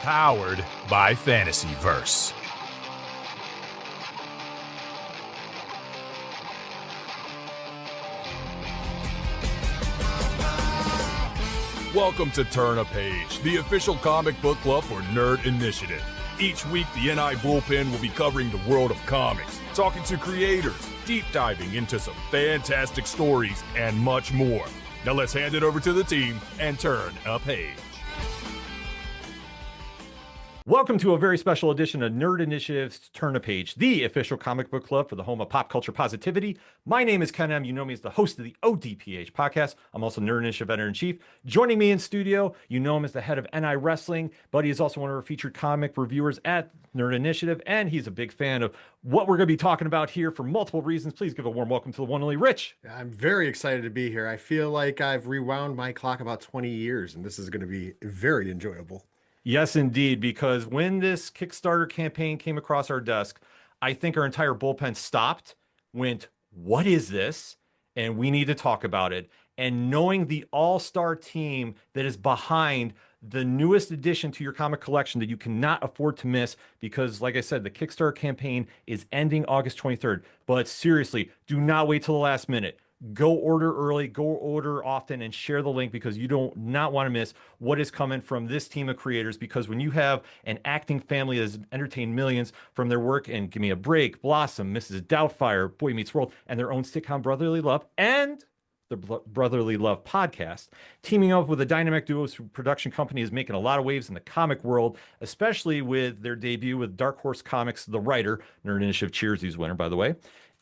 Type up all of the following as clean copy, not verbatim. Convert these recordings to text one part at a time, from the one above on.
Powered by Fantasyverse. Welcome to Turn a Page, the official comic book club for Nerd Initiative. Each week, the NI Bullpen will be covering the world of comics, talking to creators, deep diving into some fantastic stories, and much more. Now let's hand it over to the team and turn a page. Welcome to a very special edition of Nerd Initiative's Turn a Page, the official comic book club for the home of pop culture positivity. My name is Ken M. You know me as the host of the ODPH podcast. I'm also Nerd Initiative Editor-in-Chief. Joining me in studio, you know him as the head of NI Wrestling, but he is also one of our featured comic reviewers at Nerd Initiative, and he's a big fan of what we're going to be talking about here for multiple reasons. Please give a warm welcome to the one and only Rich. I'm very excited to be here. I feel like I've rewound my clock about 20 years, and this is going to be very enjoyable. Yes, indeed, because when this Kickstarter campaign came across our desk, I think our entire bullpen stopped, went, what is this? And we need to talk about it. And knowing the all-star team that is behind the newest addition to your comic collection that you cannot afford to miss, because like I said, the Kickstarter campaign is ending August 23rd. But seriously, do not wait till the last minute. Go order early, go order often, and share the link because you don't not want to miss what is coming from this team of creators. Because when you have an acting family that has entertained millions from their work in Give Me a Break, Blossom, Mrs. Doubtfire, Boy Meets World, and their own sitcom Brotherly Love, and the Brotherly Love podcast, teaming up with a dynamic duo production company is making a lot of waves in the comic world, especially with their debut with Dark Horse Comics, The Writer, Nerd Initiative Cheersy's winner, by the way.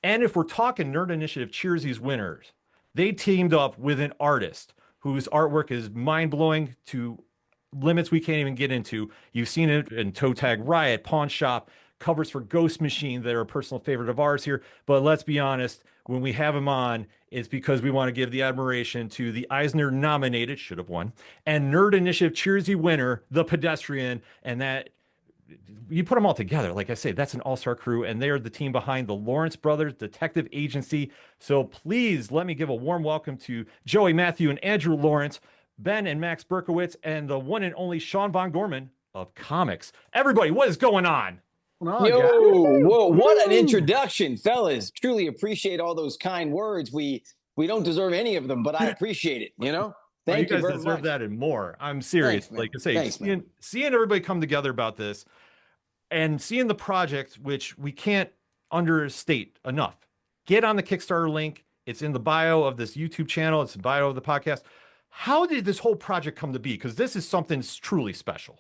And if we're talking Nerd Initiative Cheersy's winners, they teamed up with an artist whose artwork is mind-blowing to limits we can't even get into. You've seen it in Toe Tag Riot, Pawn Shop, covers for Ghost Machine that are a personal favorite of ours here. But let's be honest, when we have him on, it's because we want to give the admiration to the Eisner nominated, should have won, and Nerd Initiative Cheersy winner, The Pedestrian, and that you put them all together. Like I say, that's an all-star crew, and they are the team behind the Lawrence Brothers Detective Agency. So please let me give a warm welcome to Joey Matthew and Andrew Lawrence, Ben and Max Berkowitz, and the one and only Sean Von Gorman of comics. Everybody, what is going on? Whoa, what an introduction, fellas. Truly appreciate all those kind words. We don't deserve any of them, but I appreciate it, you know? Thank you you guys very deserve much. that and more. I'm serious. Thanks, like I say, Thanks, seeing everybody come together about this and seeing the project, which we can't understate enough. Get on the Kickstarter link. It's in the bio of this YouTube channel. It's the bio of the podcast. How did this whole project come to be? Because this is something truly special.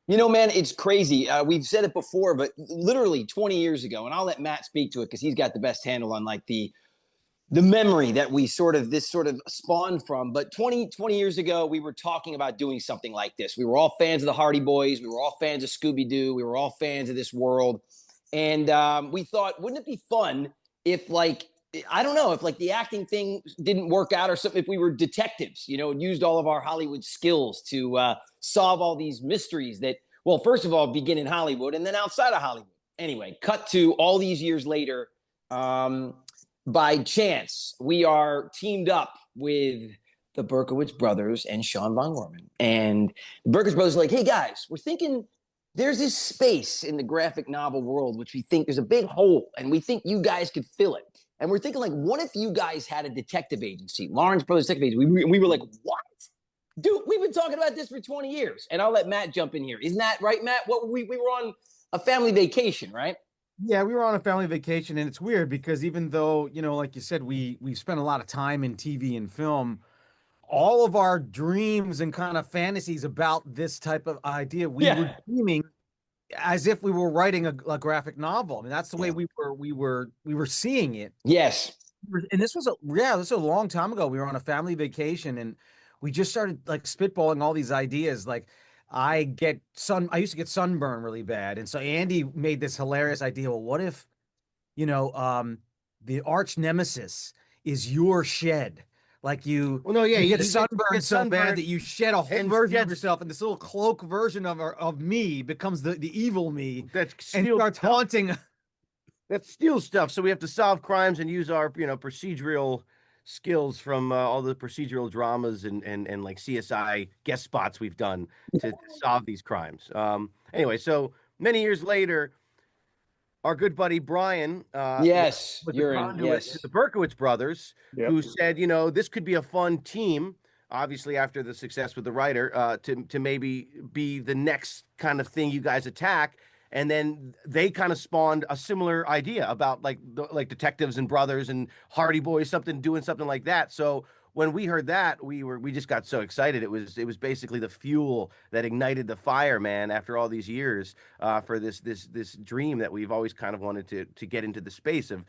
You know, man, it's crazy. We've said it before, but literally 20 years ago, and I'll let Matt speak to it because he's got the best handle on like the memory that this sort of spawned from. But 20 years ago, we were talking about doing something like this. We were all fans of the Hardy Boys. We were all fans of Scooby-Doo. We were all fans of this world. And we thought, wouldn't it be fun if if the acting thing didn't work out or something, if we were detectives, you know, and used all of our Hollywood skills to solve all these mysteries that, well, first of all, begin in Hollywood and then outside of Hollywood. Anyway, cut to all these years later. By chance, we are teamed up with the Berkowitz brothers and Sean Von Gorman. And the Berkowitz brothers are like, hey, guys, we're thinking there's this space in the graphic novel world, which we think there's a big hole, and we think you guys could fill it. And we're thinking, like, what if you guys had a detective agency, Lawrence Brothers Detective Agency? We were like, what? Dude, we've been talking about this for 20 years. And I'll let Matt jump in here. Isn't that right, Matt? We were on a family vacation, right? Yeah, we were on a family vacation, and it's weird because even though, you know, like you said, we've spent a lot of time in TV and film, all of our dreams and kind of fantasies about this type of idea, we were dreaming as if we were writing a graphic novel. I mean, that's the way we were seeing it. Yes. And this was a long time ago. We were on a family vacation, and we just started like spitballing all these ideas. Like, I used to get sunburn really bad. And so Andy made this hilarious idea. Well, what if, you know, the arch nemesis is your shed? Like you get sunburned so bad that you shed a whole version of yourself, and this little cloak version of me becomes the evil me and starts haunting. That steals stuff. So we have to solve crimes and use our, procedural skills from all the procedural dramas and like CSI guest spots we've done to solve these crimes. Anyway, so many years later, our good buddy Brian Yes, was the you're in. conduit to Yes. the Berkowitz brothers, Yep. who said, this could be a fun team. Obviously, after the success with the writer, to maybe be the next kind of thing you guys attack. And then they kind of spawned a similar idea about like detectives and brothers and Hardy Boys, doing something like that. So when we heard that, we just got so excited. It was basically the fuel that ignited the fire, man. After all these years, for this dream that we've always kind of wanted to get into the space of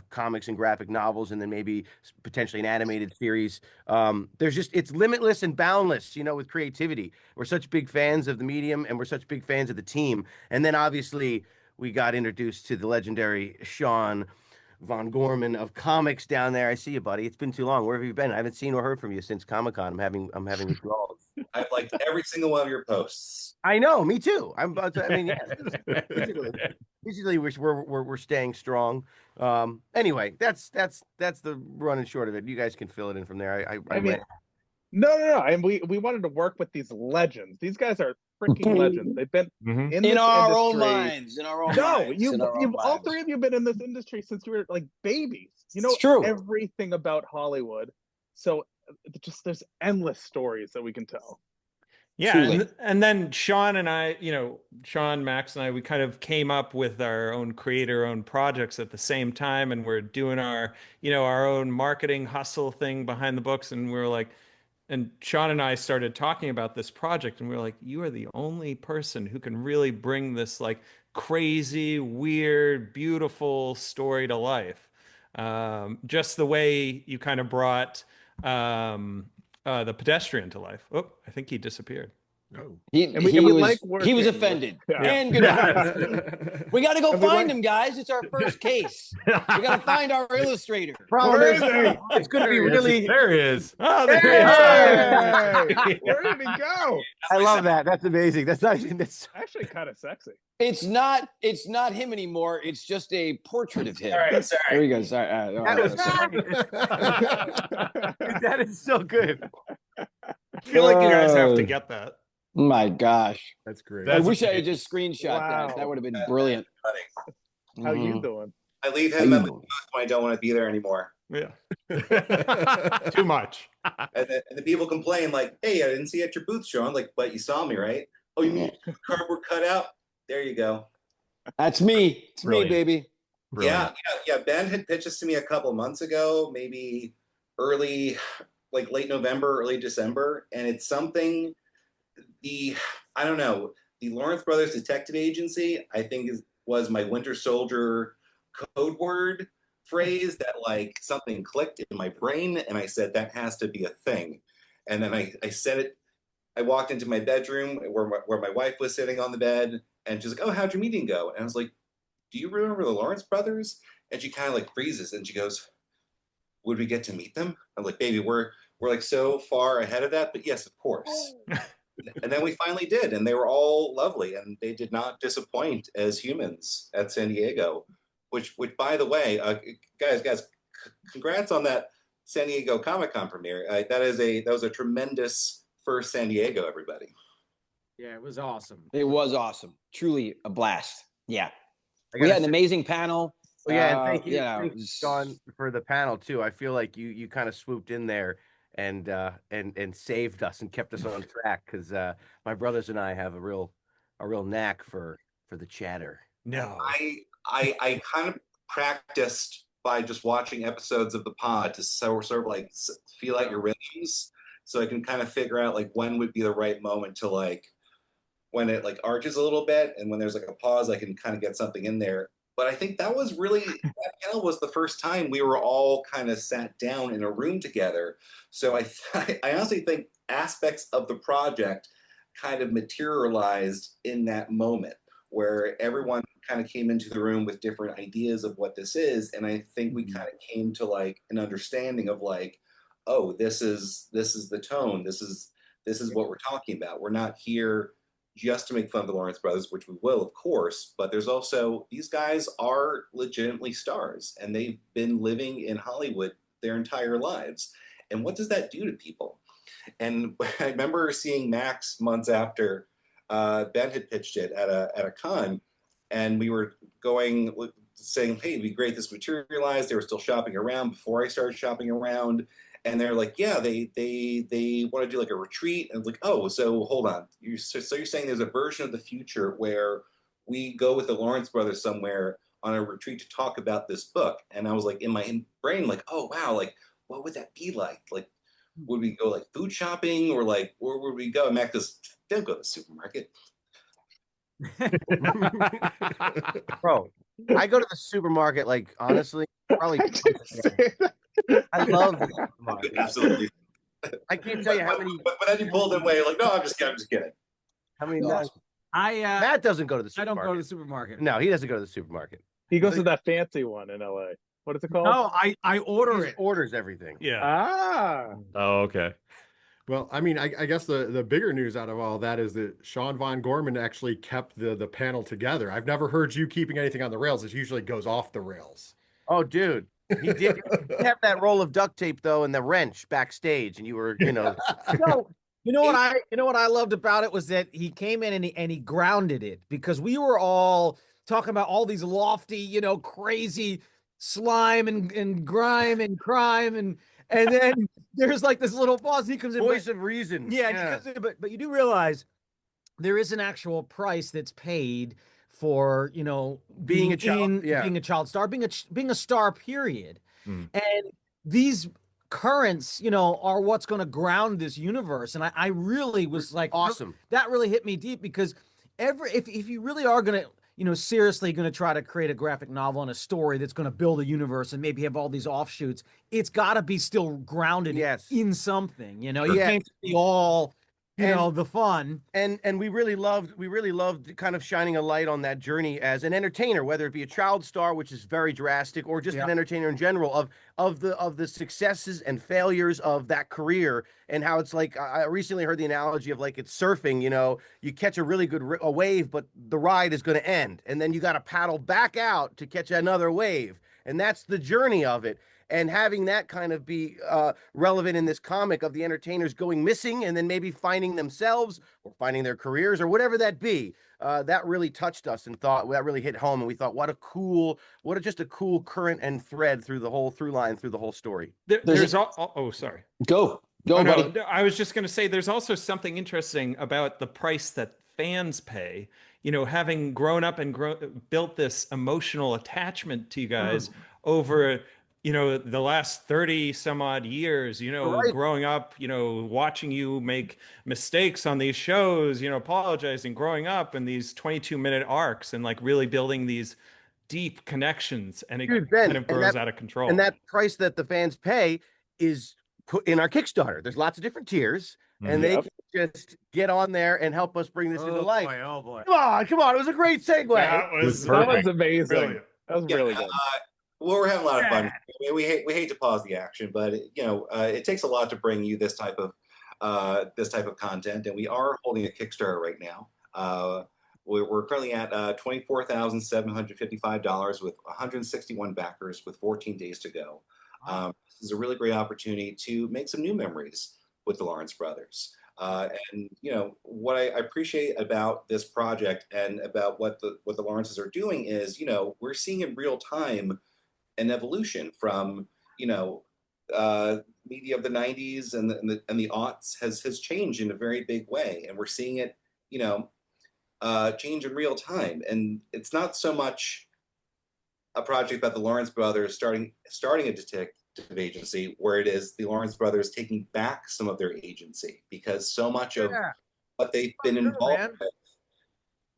comics and graphic novels, and then maybe potentially an animated series. It's limitless and boundless, with creativity. We're such big fans of the medium, and we're such big fans of the team. And then obviously we got introduced to the legendary Sean Von Gorman of comics down there. I see you, buddy. It's been too long. Where have you been? I haven't seen or heard from you since Comic-Con. I'm having withdrawals. I've liked every single one of your posts. I know, me too. Usually we're staying strong. Anyway, that's the run and short of it. You guys can fill it in from there. I mean, no. And we wanted to work with these legends. These guys are freaking legends. They've been in our industry. own minds. In our own No, minds. you've all three of you been in this industry since you were like babies. You know It's true. everything about Hollywood. So there's endless stories that we can tell. Yeah, and then Sean and I, Sean, Max, and I, we kind of came up with our own own projects at the same time, and we're doing our own marketing hustle thing behind the books, and we were like, and Sean and I started talking about this project, and we were like, you are the only person who can really bring this like crazy, weird, beautiful story to life. Just the way you kind of brought the pedestrian to life. Oh, I think he disappeared. Oh. He was offended. Yeah. And good. We got to go find him, guys. It's our first case. We got to find our illustrator. Where is he? It's going to be really. There he is. Oh, there Hey! Where did he go? I love that. That's amazing. That's Actually kind of sexy. It's not him anymore. It's just a portrait of him. All right, sorry. There he goes. Sorry. That is so good. I feel like you guys have to get that. My gosh. That's great. I wish I had just screenshot Wow. that. That would have been brilliant. How you Mhm. doing? I leave him at the booth when I don't want to be there anymore. Yeah. Too much. And the people complain like, "Hey, I didn't see you at your booth, Sean." Like, but you saw me, right? Oh, you mean cardboard cutout? There you go. That's me. It's Brilliant. me, baby. Yeah. Ben had pitched this to me a couple months ago, maybe late November, early December, and it's something. I don't know. The Lawrence Brothers Detective Agency, I think, was my Winter Soldier code word phrase that like something clicked in my brain, and I said that has to be a thing. And then I said it. I walked into my bedroom where my wife was sitting on the bed, and she's like, "Oh, how'd your meeting go?" And I was like, "Do you remember the Lawrence Brothers?" And she kind of like freezes, and she goes, "Would we get to meet them?" I'm like, "Baby, we're like so far ahead of that, but yes, of course." And then we finally did, and they were all lovely, and they did not disappoint as humans at San Diego. Which by the way, guys, congrats on that San Diego Comic-Con premiere. That was a tremendous first San Diego, everybody. Yeah, it was awesome. It was awesome. Truly a blast. Yeah. I We gotta had an say- amazing panel. Well, yeah, and thank you, yeah, thank it you, was- Sean, for the panel too. I feel like you kind of swooped in there and saved us and kept us on track, because my brothers and I have a real knack for the chatter. No. I kind of practiced by just watching episodes of the pod to sort of like feel out your rhythms, so I can kind of figure out like when would be the right moment to like when it like arches a little bit, and when there's like a pause, I can kind of get something in there. But I think that panel was the first time we were all kind of sat down in a room together. So I honestly think aspects of the project kind of materialized in that moment, where everyone kind of came into the room with different ideas of what this is. And I think we kind of came to like an understanding of like, oh, this is the tone. This is what we're talking about. We're not here just to make fun of the Lawrence Brothers, which we will, of course, but there's also, these guys are legitimately stars, and they've been living in Hollywood their entire lives. And what does that do to people? And I remember seeing Max months after Ben had pitched it at a con, and we were saying, hey, it'd be great this materialized. They were still shopping around before I started shopping around. And they're like, yeah, they want to do like a retreat. And I was like, oh, so hold on. So you're saying there's a version of the future where we go with the Lawrence brothers somewhere on a retreat to talk about this book? And I was like, in my brain, like, oh, wow, like, what would that be like? Like, would we go like food shopping, or like, where would we go? And Mac goes, don't go to the supermarket. Bro, I go to the supermarket, like, honestly, probably. I love the supermarket. Absolutely. I can't tell you how many. But then you pulled it away, like, no, I'm just kidding. How many? Matt doesn't go to the I supermarket. don't go to the supermarket. No, he doesn't go to the supermarket. He goes to that fancy one in LA. What is it called? No, I order it. Orders everything. Yeah. Ah. Oh, okay. Well, I mean, I guess the bigger news out of all that is that Sean Von Gorman actually kept the panel together. I've never heard you keeping anything on the rails. It usually goes off the rails. Oh, dude. He did have that roll of duct tape though, and the wrench backstage, and you were, No, you know what I loved about it was that he came in and he grounded it, because we were all talking about all these lofty, crazy slime and grime and crime, and then there's like this little pause. He comes in, voice of reason. Yeah, he comes in, but you do realize there is an actual price that's paid for being a child star, being a star, period. And these currents are what's going to ground this universe. And I really was like, awesome. That really hit me deep, because if you really are going to seriously going to try to create a graphic novel and a story that's going to build a universe and maybe have all these offshoots, it's got to be still grounded in something. You can't be all the fun. And we really loved kind of shining a light on that journey as an entertainer, whether it be a child star, which is very drastic, or just an entertainer in general, of the successes and failures of that career, and how it's like, I recently heard the analogy of like it's surfing. You catch a really good wave, but the ride is going to end, and then you got to paddle back out to catch another wave, and that's the journey of it. And having that kind of be relevant in this comic of the entertainers going missing and then maybe finding themselves or finding their careers or whatever that be, that really touched us, and that really hit home. And we thought, just a cool current and thread through the whole through line through the whole story. Sorry. Go, buddy. No, I was just going to say, there's also something interesting about the price that fans pay. Having grown up and built this emotional attachment to you guys over the last 30 some odd years, growing up, watching you make mistakes on these shows, apologizing, growing up in these 22-minute arcs, and like really building these deep connections, and it kind of grows out of control. And that price that the fans pay is put in our Kickstarter. There's lots of different tiers, and they can just get on there and help us bring this into life. Oh boy. Come on. It was a great segue. That was amazing. Brilliant. That was really good. Well, we're having a lot of fun. We hate to pause the action, but it takes a lot to bring you this type of content, and we are holding a Kickstarter right now. We're currently at $24,755 with 161 backers with 14 days to go. This is a really great opportunity to make some new memories with the Lawrence brothers. And what I appreciate about this project and about what the Lawrences are doing is, we're seeing in real time an evolution from media of the 90s and the aughts has changed in a very big way, and we're seeing it change in real time. And it's not so much a project about the Lawrence brothers starting a detective agency, where it is the Lawrence brothers taking back some of their agency, because so much of what they've been involved with,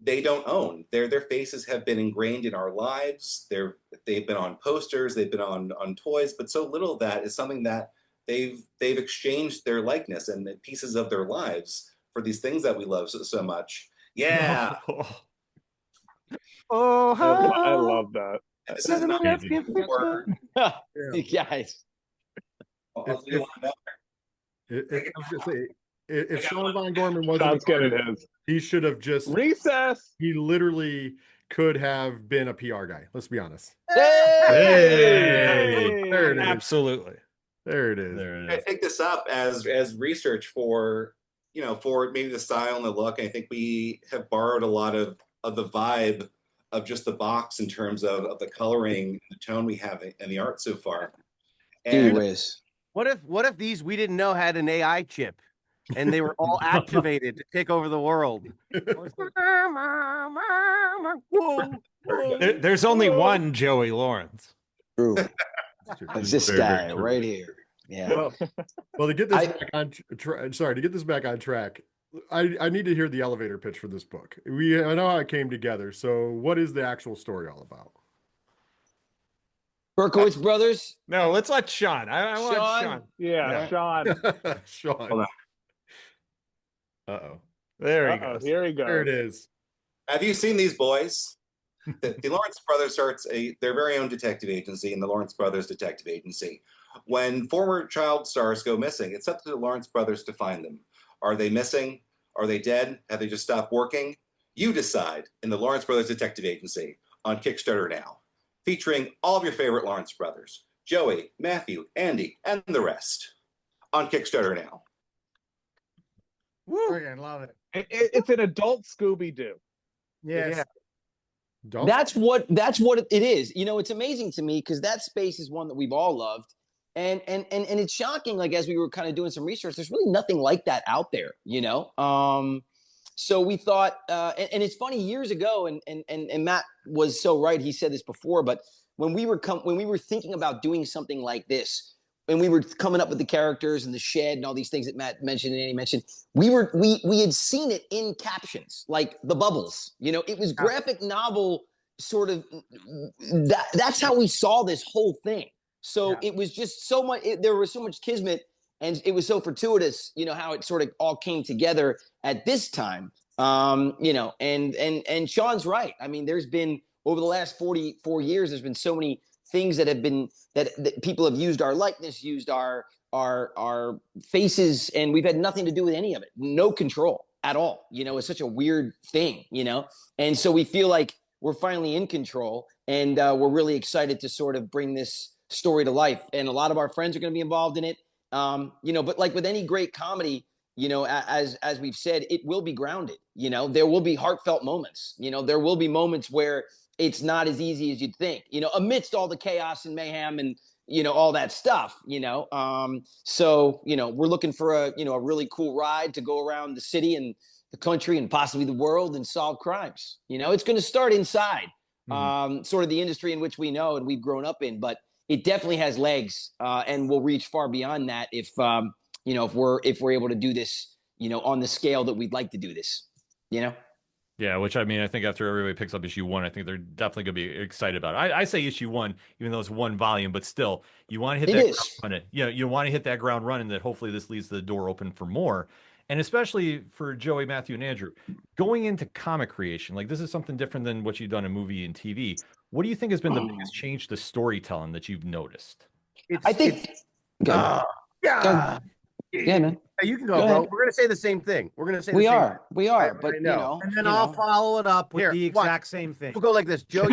they don't own. Their faces have been ingrained in our lives. They've been on posters, they've been on toys, but so little of that is something that they've exchanged their likeness and the pieces of their lives for these things that we love so much. Yeah. I love that. This is not work. Guys. If Sean Von Gorman wasn't, he should have just recess. He literally could have been a PR guy. Let's be honest. Hey! Absolutely. There it is. There it I is. picked this up as research for for maybe the style and the look. I think we have borrowed a lot of the vibe of just the box in terms of the coloring, the tone we have, and the art so far. Gee And whiz. What if these we didn't know had an AI chip, and they were all activated to take over the world? There's only one Joey Lawrence. True. It's this Very, very guy true. right here. Yeah. Well, to get this I- back on sorry, to get this back on track, I need to hear the elevator pitch for this book. I know how it came together. So what is the actual story all about? Berkowitz brothers. No, let's let Sean. I want Sean? Sean. Yeah, Sean. Sean. Hold on. Uh-oh. There he Uh-oh, goes. here he goes. There it is. have you seen these boys? The Lawrence Brothers starts their very own detective agency, and the Lawrence Brothers Detective Agency. When former child stars go missing, it's up to the Lawrence Brothers to find them. Are they missing? Are they dead? Have they just stopped working? You decide in the Lawrence Brothers Detective Agency on Kickstarter now, featuring all of your favorite Lawrence brothers, Joey, Matthew, Andy, and the rest, on Kickstarter now. Friggin' love it. It's an adult Scooby-Doo. Yes. Yeah. Don't That's what it is. It's amazing to me because that space is one that we've all loved. And it's shocking, like as we were kind of doing some research, there's really nothing like that out there, So we thought, and it's funny, years ago, and Matt was so right. He said this before, but when we were thinking about doing something like this, and we were coming up with the characters and the shed and all these things that Matt mentioned and Andy mentioned, we had seen it in captions, like the bubbles. It was graphic novel sort of. That's how we saw this whole thing. So it was just so much. There was so much kismet, and it was so fortuitous. How it sort of all came together at this time. And Sean's right. I mean, there's been over the last 44 years, there's been so many things that have been that people have used our likeness, used our faces, and we've had nothing to do with any of it. No control at all. It's such a weird thing. And so we feel like we're finally in control, and we're really excited to sort of bring this story to life. And a lot of our friends are going to be involved in it. But like with any great comedy, as we've said, it will be grounded. There will be heartfelt moments. There will be moments where it's not as easy as you'd think, amidst all the chaos and mayhem and, all that stuff, So, we're looking for a really cool ride to go around the city and the country and possibly the world and solve crimes. It's going to start inside, sort of the industry in which we know and we've grown up in, but it definitely has legs, and we'll reach far beyond that if we're able to do this, on the scale that we'd like to do this, Yeah, which I mean, I think after everybody picks up issue 1, I think they're definitely going to be excited about it. I say issue 1, even though it's one volume, but still, you want to hit that ground running. You want to hit that ground running. That hopefully this leaves the door open for more, and especially for Joey, Matthew, and Andrew, going into comic creation. Like this is something different than what you've done in movie and TV. What do you think has been the biggest change to storytelling that you've noticed? I think. Yeah, man. You can go, bro. We're gonna say the same thing. We're gonna say we the same are, thing. but and then I'll follow it up with the exact same thing. We'll go like this, Joe.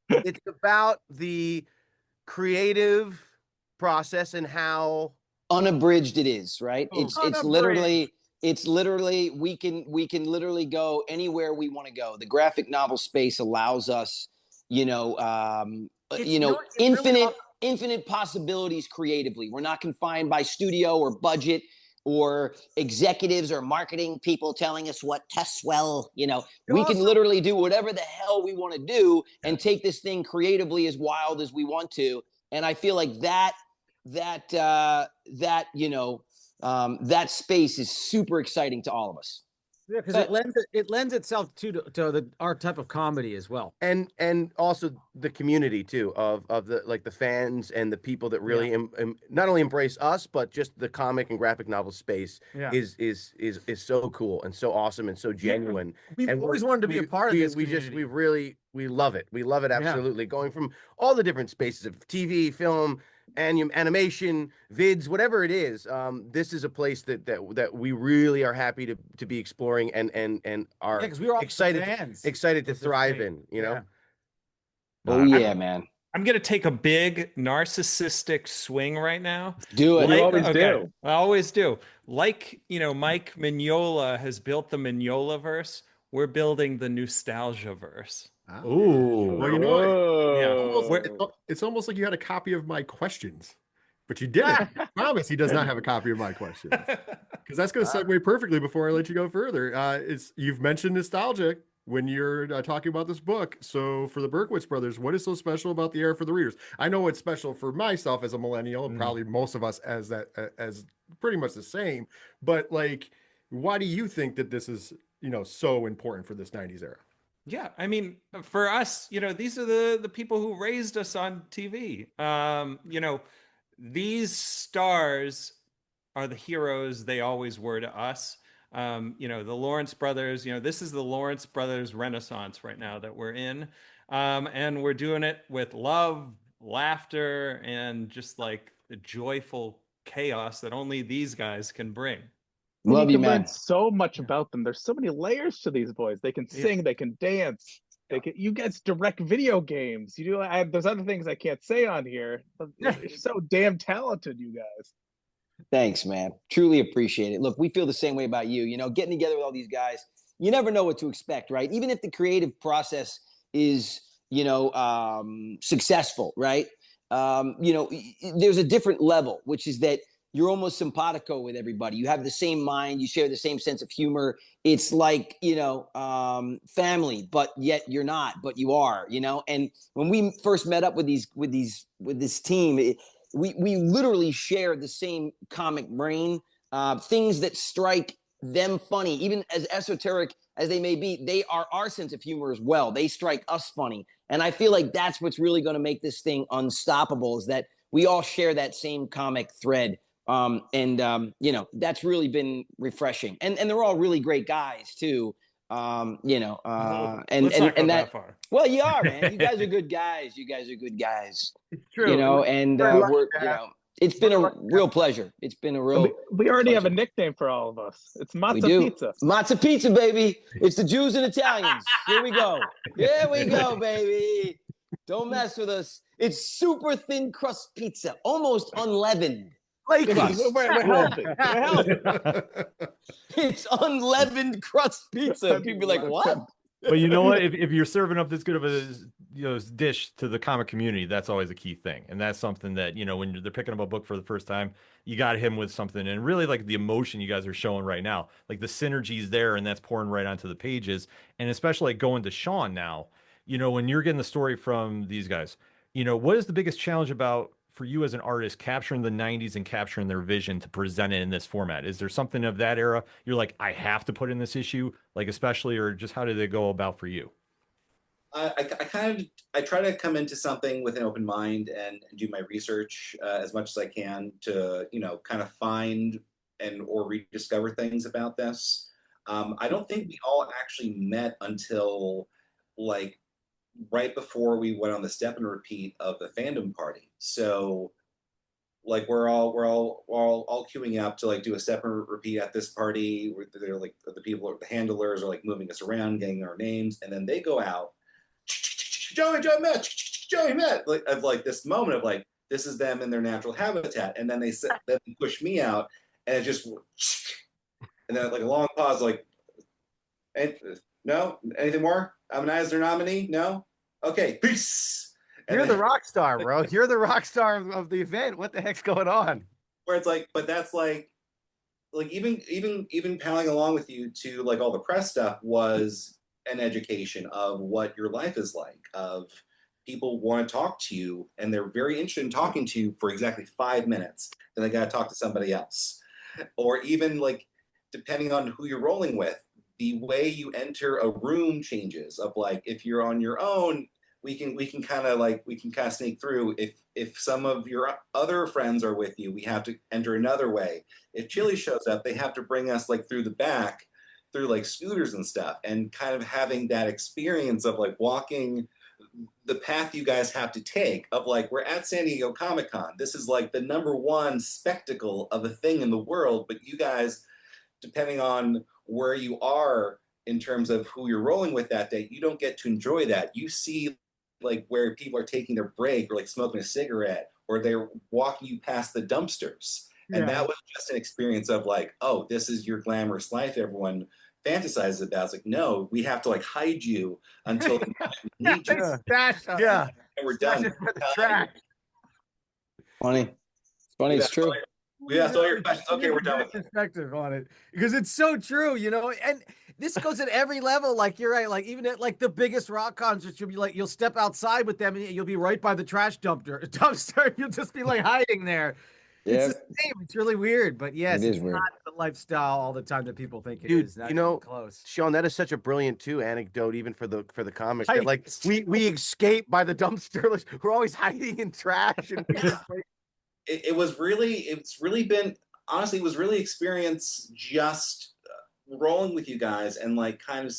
It's about the creative process and how unabridged it is, right? It's literally we can literally go anywhere we want to go. The graphic novel space allows us, infinite possibilities creatively. We're not confined by studio or budget or executives or marketing people telling us what tests well. We can literally do whatever the hell we want to do and take this thing creatively as wild as we want to. And I feel like that space is super exciting to all of us. Yeah, because it lends itself to our type of comedy as well, and also the community too of the fans and the people that really not only embrace us but just the comic and graphic novel space is so cool and so awesome and so genuine. We've always wanted to be a part of this. We love it. We love it absolutely. Going from all the different spaces of TV, film, and animation, vids, whatever it is, this is a place that we really are happy to be exploring and are because we were all excited to thrive in. Oh yeah, man. I'm gonna take a big narcissistic swing right now. Do it. You always do. I always do. Like, Mike Mignola has built the Mignolaverse. We're building the nostalgia verse. Ah. Ooh. Well, you know what? Yeah. It's almost like you had a copy of my questions, but you didn't. I promise he does not have a copy of my questions, because that's going to segue perfectly before I let you go further. You've mentioned nostalgia when you're talking about this book. So for the Berkowitz brothers, what is so special about the era for the readers? I know it's special for myself as a millennial, and probably most of us as pretty much the same. But like, why do you think that this is so important for this 90s era? Yeah, I mean, for us, these are the people who raised us on TV. These stars are the heroes they always were to us. The Lawrence brothers, this is the Lawrence brothers renaissance right now that we're in. And we're doing it with love, laughter, and just like the joyful chaos that only these guys can bring. Love you, can man. learn so much about them. There's so many layers to these boys. They can sing, they can dance. You guys direct video games. You do. There's other things I can't say on here. But you're so damn talented, you guys. Thanks, man. Truly appreciate it. Look, we feel the same way about you. Getting together with all these guys, you never know what to expect, right? Even if the creative process is, successful, right? There's a different level, which is that you're almost simpatico with everybody. You have the same mind. You share the same sense of humor. It's like, family, but yet you're not, but you are, And when we first met up with this team, we literally share the same comic brain. Things that strike them funny, even as esoteric as they may be, they are our sense of humor as well. They strike us funny. And I feel like that's what's really going to make this thing unstoppable, is that we all share that same comic thread. That's really been refreshing. And they're all really great guys too. Let's not go that far. Well, you are, man. You guys are good guys. It's true. It's been a real pleasure. It's been a real. We already have a nickname for all of us. It's Matzo Pizza. Matzo Pizza, baby. It's the Jews and Italians. Here we go. Here we go, baby. Don't mess with us. It's super thin crust pizza, almost unleavened. We're healthy. We're healthy. It's unleavened crust pizza. People be like, what? But you know what? If you're serving up this good of a dish to the comic community, that's always a key thing. And that's something that, when they're picking up a book for the first time, you got him with something. And really, like, the emotion you guys are showing right now, like the synergy's there, and that's pouring right onto the pages. And especially like going to Sean now, when you're getting the story from these guys, what is the biggest challenge for you as an artist, capturing the 90s and capturing their vision to present it in this format? Is there something of that era you're like, I have to put in this issue, like, especially, or just how did they go about for you? I try to come into something with an open mind and do my research as much as I can to, kind of find or rediscover things about this. I don't think we all actually met until like right before we went on the step and repeat of the fandom party. So like we're all queuing up to like do a step and repeat at this party. They're like the people, the handlers are like moving us around, getting our names, and then they go out. Joey met. Like this moment of like, this is them in their natural habitat, and then they push me out, and it just, and then like a long pause, like, no, anything more? I'm an Eisner nominee. No, okay, peace. You're the rock star, bro. You're the rock star of the event. What the heck's going on? Where it's like, but that's like even palling along with you to like all the press stuff was an education of what your life is like, of people want to talk to you and they're very interested in talking to you for exactly 5 minutes. Then they got to talk to somebody else. Or even like, depending on who you're rolling with, the way you enter a room changes. Of like, if you're on your own, we can kind of sneak through. If some of your other friends are with you, we have to enter another way. If Chili shows up, they have to bring us like through the back, through like scooters and stuff, and kind of having that experience of like walking the path you guys have to take, of like, we're at San Diego Comic-Con. This is like the #1 spectacle of a thing in the world, but you guys, depending on where you are in terms of who you're rolling with that day, you don't get to enjoy that. You see like where people are taking their break or like smoking a cigarette or they're walking you past the dumpsters. And that was just an experience of like, oh, this is your glamorous life everyone fantasizes about. It's like, no, we have to like hide you until the moment we need you. Yeah. And we're done. Funny. It's funny. It's true. We asked all your questions. Okay, we're done with it. Perspective on it because it's so true, you know. And this goes at every level. Like you're right. Like even at like the biggest rock concerts, you'll be like, you'll step outside with them, and you'll be right by the trash dumpster. You'll just be like hiding there. It's the same. It's really weird, but yes, it's not the lifestyle all the time that people think it is. Not, you know, close. Sean, that is such a brilliant too anecdote, even for the comics. That, like we escape by the dumpster. Like, we're always hiding in trash and. It's really been, honestly, it was really experience just rolling with you guys and like kind of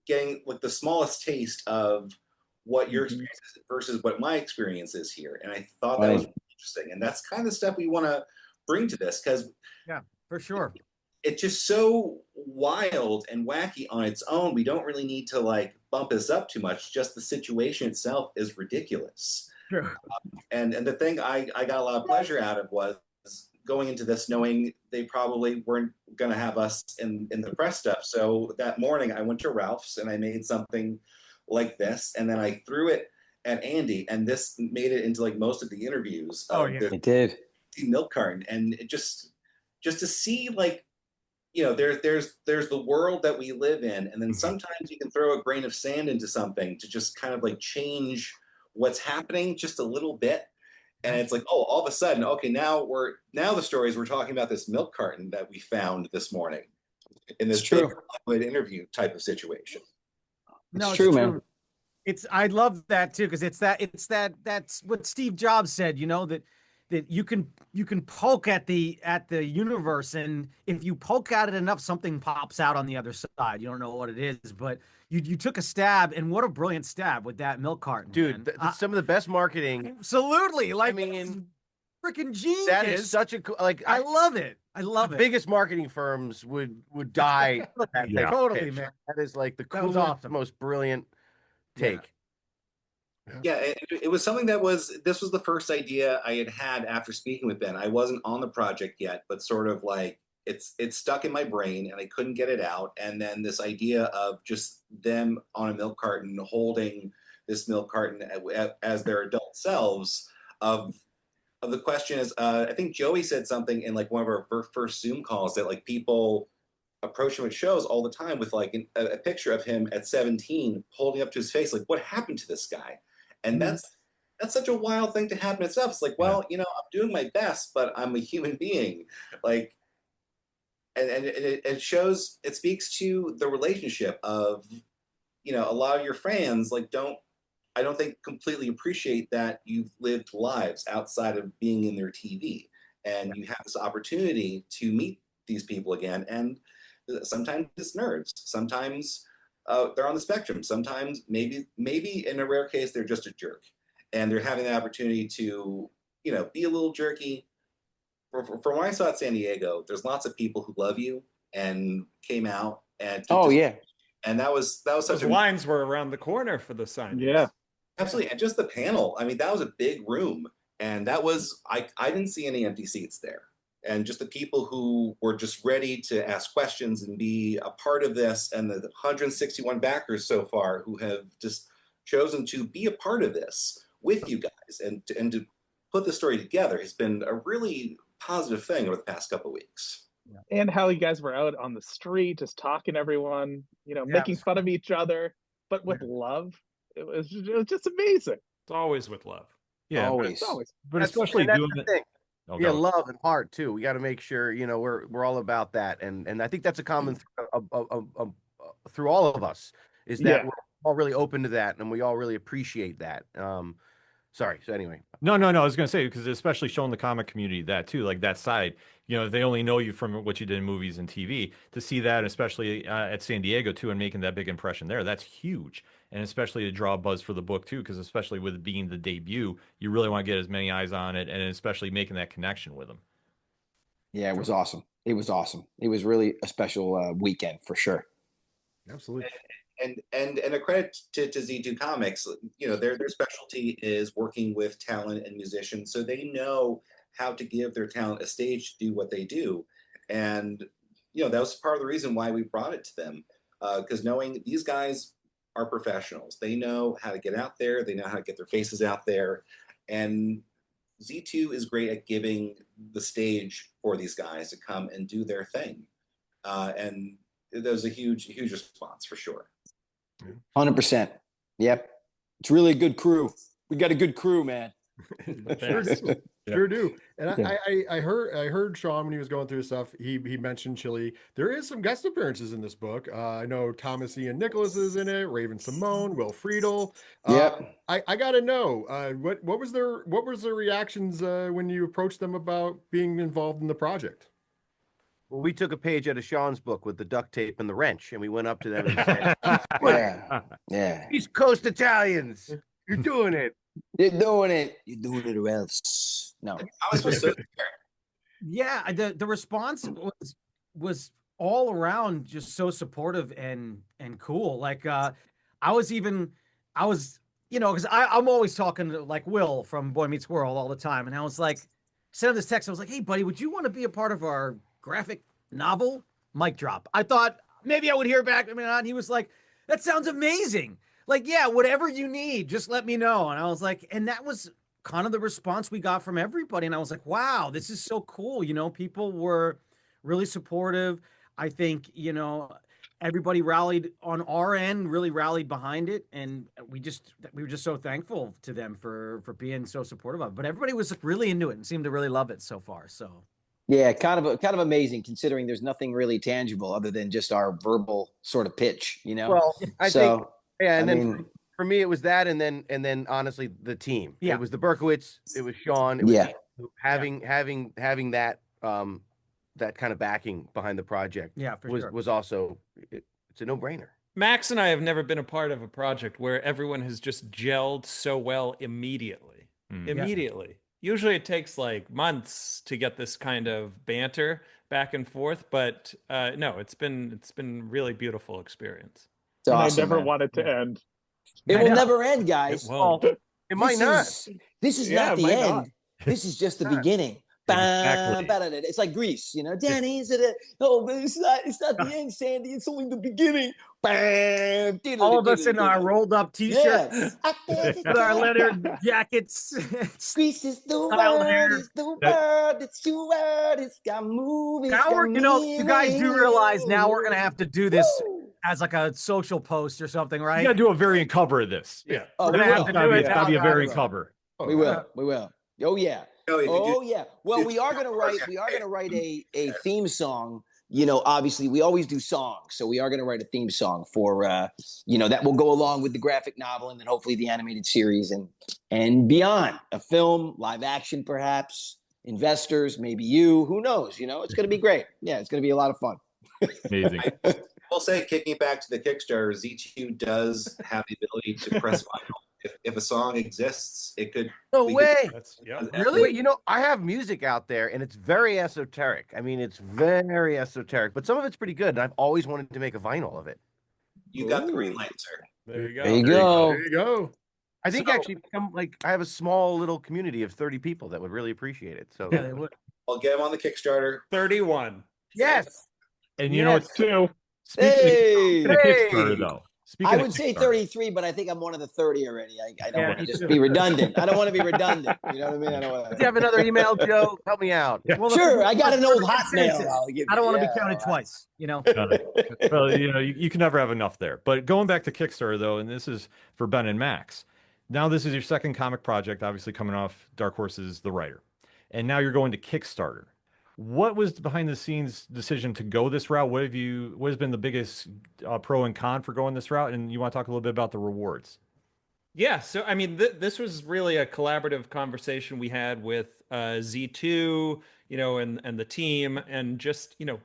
getting like the smallest taste of what your experience is versus what my experience is here. And I thought that was really interesting. And that's kind of the stuff we want to bring to this because yeah, for sure. It's just so wild and wacky on its own. We don't really need to like bump this up too much. Just the situation itself is ridiculous. Sure. And the thing I got a lot of pleasure out of was going into this knowing they probably weren't going to have us in the press stuff. So that morning I went to Ralph's and I made something like this, and then I threw it at Andy, and this made it into like most of the interviews. Oh yeah, it did. Milk carton, and it just to see like, you know, there's the world that we live in, and then sometimes you can throw a grain of sand into something to just kind of like change what's happening just a little bit. And it's like, oh, all of a sudden, okay, now the stories we're talking about this milk carton that we found this morning in this big interview type of situation. No, it's true, man. I love that too, because that's what Steve Jobs said, you know, that you can poke at the universe, and if you poke at it enough, something pops out on the other side. You don't know what it is, but you took a stab, and what a brilliant stab with that milk carton, dude. Some of the best marketing. Absolutely, like, I mean, freaking genius. That is such a like. I love it. I love it. Biggest marketing firms would die. Yeah, totally, man. That is like the coolest, awesome, most brilliant take. Yeah, it was something this was the first idea I had after speaking with Ben. I wasn't on the project yet, but sort of like it stuck in my brain and I couldn't get it out. And then this idea of just them on a milk carton holding this milk carton as their adult selves of the question is, I think Joey said something in like one of our first Zoom calls that like people approach him at shows all the time with like a picture of him at 17 holding up to his face, like, what happened to this guy? And that's such a wild thing to happen itself. It's like, well, you know, I'm doing my best, but I'm a human being. Like, and it shows, it speaks to the relationship of, you know, a lot of your fans like I don't think completely appreciate that you've lived lives outside of being in their TV, and you have this opportunity to meet these people again. And sometimes it's nerds, sometimes they're on the spectrum. Sometimes maybe in a rare case, they're just a jerk, and they're having the opportunity to, you know, be a little jerky. From what I saw at San Diego, there's lots of people who love you and came out and and that was such Those lines were around the corner for the sign. Yeah, absolutely. And just the panel, I mean, that was a big room, and that was I didn't see any empty seats there. And just the people who were just ready to ask questions and be a part of this, and the 161 backers so far who have just chosen to be a part of this with you guys and to put the story together has been a really positive thing over the past couple of weeks. And how you guys were out on the street just talking to everyone, you know, making fun of each other, but with love. It was just amazing. It's always with love. Yeah, always. But especially doing it. Yeah, love and heart too. We got to make sure, you know, we're all about that, and I think that's a common through all of us is that we're all really open to that, and we all really appreciate that. Sorry. So anyway, no. I was gonna say, because especially showing the comic community that too, like that side. You know, they only know you from what you did in movies and TV. To see that, especially at San Diego too, and making that big impression there, that's huge. And especially to draw a buzz for the book too, because especially with it being the debut, you really want to get as many eyes on it, and especially making that connection with them. Yeah, it was awesome. It was awesome. It was really a special weekend for sure. Absolutely. And a credit to Z2 Comics, you know, their specialty is working with talent and musicians, so they know how to give their talent a stage to do what they do. And you know, that was part of the reason why we brought it to them, because knowing these guys are professionals, they know how to get out there, they know how to get their faces out there, and Z2 is great at giving the stage for these guys to come and do their thing. And there was a huge response for sure. 100%. Yep. It's really a good crew. We got a good crew, man. Sure do. Sure do. And Yeah. I heard Sean when he was going through stuff, he mentioned Chili. There is some guest appearances in this book. I know Thomas Ian Nicholas is in it, Raven Simone, Will Friedle. Yep. I gotta know, what was their reactions when you approached them about being involved in the project? Well, we took a page out of Sean's book with the duct tape and the wrench, and we went up to them and said, Yeah. Yeah. East Coast Italians, you're doing it. You're doing it. You're doing it or else. No. I was supposed to. Yeah, the response was all around just so supportive and cool. Like I was, you know, because I'm always talking to like Will from Boy Meets World all the time, and I was like, sent him this text. I was like, hey buddy, would you want to be a part of our graphic novel? Mic drop. I thought maybe I would hear back. I mean, and he was like, that sounds amazing. Like, yeah, whatever you need, just let me know. And I was like, and that was kind of the response we got from everybody. And I was like, wow, this is so cool. You know, people were really supportive. I think, you know, everybody rallied on our end, really rallied behind it. And we were just so thankful to them for being so supportive of it. But everybody was really into it and seemed to really love it so far. So Yeah, kind of amazing considering there's nothing really tangible other than just our verbal sort of pitch, you know. Well, I think, yeah, and I then mean, for me it was that, and then honestly the team. Yeah. It was the Berkowitz, it was Sean, it was Yeah. having that that kind of backing behind the project. Yeah, for was sure. was also it's a no-brainer. Max and I have never been a part of a project where everyone has just gelled so well immediately. Immediately. Usually it takes like months to get this kind of banter back and forth, but no, it's been really beautiful experience. it's And awesome, I never man. want it to end. It I will know. never end, guys. It won't. It might not. This is Yeah, not it the might end. not. This is just the Not. beginning. Exactly. It's like Grease, you know. Danny, is it? No, but it's not the end, Sandy. It's only the beginning. Bam. all of us in our rolled up t-shirts, Yes. with our leather jackets. Grease is the Styled hair. word. It's the word. It's your word. It's got movies. Now we're, you know, you guys do realize now we're gonna have to do this as like a social post or something, right? You got to do a variant cover of this. Yeah. Oh, We're we gonna will. have to do it. It's got to be a Yeah. variant cover. We will. We will. Oh yeah. No, if you Oh do- yeah. Well, we are gonna write a theme song. You know, obviously we always do songs, so we are gonna write a theme song for you know, that will go along with the graphic novel and then hopefully the animated series and beyond. A film, live action, perhaps. Investors, maybe you. Who knows? You know, it's gonna be great. Yeah, it's gonna be a lot of fun. Amazing. We'll say, kicking it back to the Kickstarter, Z2 does have the ability to press vinyl. If a song exists, it could. No we way. could- Really? Wait, you know, I have music out there and it's very esoteric. I mean, it's very esoteric, but some of it's pretty good. And I've always wanted to make a vinyl of it. You got the green Ooh. light, sir. There you go. There you go. There you go. I think So- actually, I have a small little community of 30 people that would really appreciate it. So Yeah, they would. I'll get them on the Kickstarter. 31. yes, And you know, Yes. it's Two. speaking Hey! of Kickstarter, though. Speaking I of would say Kickstarter, 33, but I think I'm one of the 30 already. I don't Yeah, want to me just too. be redundant. I don't want to be redundant. You know what I mean? I don't want do you have another email, Joe? Help me out. Well, Sure, I got an old Consensus. hotmail. I'll give I don't you. want to Yeah, be counted all right. twice, you know. well, you know, you can never have enough there. But going back to Kickstarter, though, and this is for Ben and Max. Now, this is your second comic project, obviously coming off Dark Horse's The Writer. And now you're going to Kickstarter. What was the behind the scenes decision to go this route? What has been the biggest pro and con for going this route? And you want to talk a little bit about the rewards? Yeah, so I mean, this was really a collaborative conversation we had with Z2, you know, and the team, and just, you know,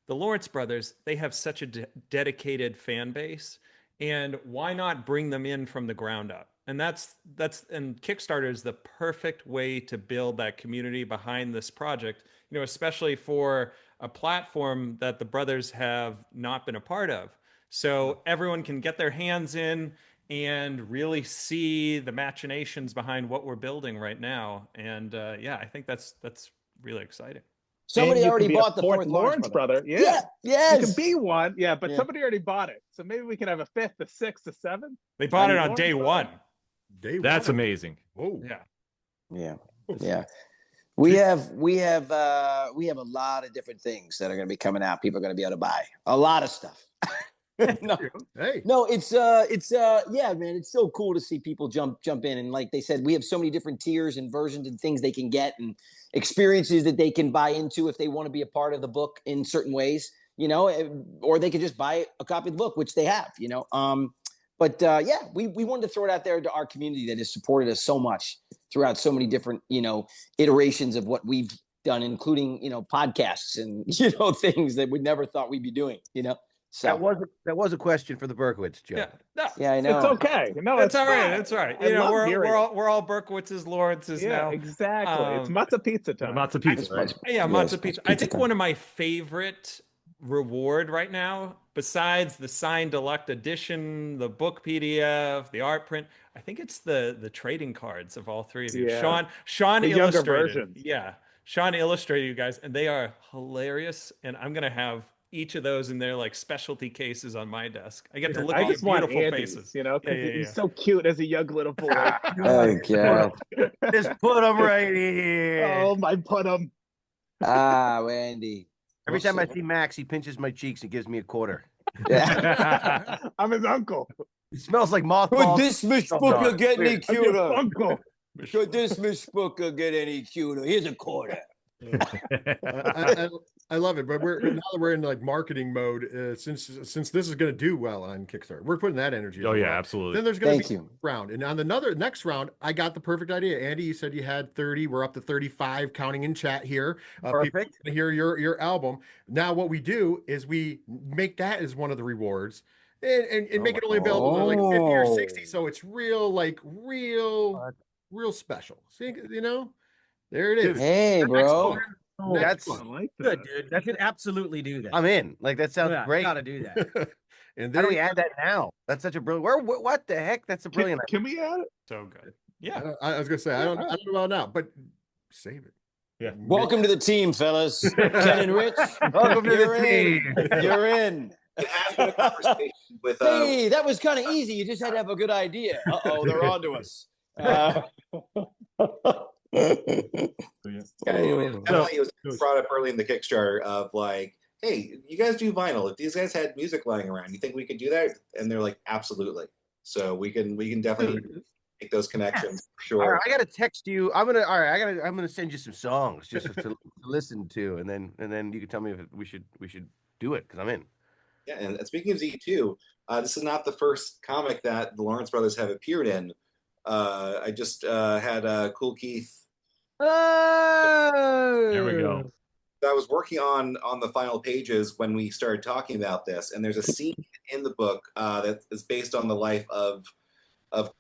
the Lawrence brothers. They have such a dedicated fan base, and why not bring them in from the ground up? And and Kickstarter is the perfect way to build that community behind this project, you know, especially for a platform that the brothers have not been a part of. so everyone can get their hands in and really see the machinations behind what we're building right now. And yeah, I think that's really exciting. Somebody And you already can be bought a the fourth fourth Lawrence brother. Yeah. Yes. You can be one. Yeah, but Yeah. somebody already bought it. So maybe we can have a fifth, a sixth, a seventh. They bought it on Lawrence day brother. one. That's amazing. Whoa. Yeah. Yeah. Yeah. We have a lot of different things that are going to be coming out. People are going to be able to buy a lot of stuff. No, Hey. no, it's yeah, man, it's so cool to see people jump in. And like they said, we have so many different tiers and versions and things they can get and experiences that they can buy into if they want to be a part of the book in certain ways, you know, or they could just buy a copy of the book, which they have, you know. But yeah, we wanted to throw it out there to our community that has supported us so much throughout so many different, you know, iterations of what we've done, including, you know, podcasts and, you know, things that we never thought we'd be doing, you know. So that was a question for the Berkowitz, Joe. Yeah. No, yeah, I know. It's okay. No, it's all right. fine. It's all right. I You know, love we're hearing it. all Berkowitz's, Lawrence's Yeah, now. exactly. It's matzah pizza time. Matzah pizza, right? Yeah, Yes, matzo pizza. pizza I think time. one of my favorite reward right now, besides the signed deluxe edition, the book PDF, the art print, I think it's the trading cards of all three of you. Yeah. Sean The younger illustrated. versions. Yeah. Sean illustrated you guys, and they are hilarious. And I'm gonna have each of those in their like specialty cases on my desk. I get to look I at just your want beautiful Andy's, faces. you know, because Yeah. he's so cute as a young little boy. Oh God. Just put them right here. Oh, my put him. Ah, Randy. Every time I see Max, he pinches my cheeks and gives me a quarter. Yeah. I'm his uncle. It smells like Could mothballs. this Miss Oh, Booker no. get any I'm your cuter? uncle. Could this Miss Booker get any cuter? Here's a quarter. I love it, but now that we're in like marketing mode, since this is going to do well on Kickstarter, we're putting that energy. Oh as yeah, well. absolutely. Then there's going Thank to be you. a round, and on the next round, I got the perfect idea. Andy, you said you had 30. We're up to 35, counting in chat here. People Perfect. want to hear your album. Now, what we do is we make that as one of the rewards, and make it only available to like 50 or 60, so it's real special. See, you know, there it is. Hey, bro. That's I like that. Good, dude. You could absolutely do that. I'm in. Like that sounds Yeah, great. Gotta do that. And How there do we you add that now? That's such a brilliant. What the heck? That's a brilliant. Can we add it? So good. Yeah. I was gonna say I don't know about now, but save it. Yeah. Welcome to the team, fellas. Ken and Rich. Welcome to You're the in. team. You're in. It has been a conversation with Hey, that was kind of easy. You just had to have a good idea. Uh-oh, they're on to us. Emily, it was brought up early in the Kickstarter of like, hey, you guys do vinyl. If these guys had music lying around, you think we could do that? And they're like, absolutely. So we can definitely make those connections for sure. All right, I gotta text you. I'm gonna send you some songs just to listen to, and then you can tell me if we should do it because I'm in. Yeah, and speaking of Z2, this is not the first comic that the Lawrence brothers have appeared in. I just had Cool Keith. Oh, There we go. I was working on the final pages when we started talking about this, and there's a scene in the book that is based on the life of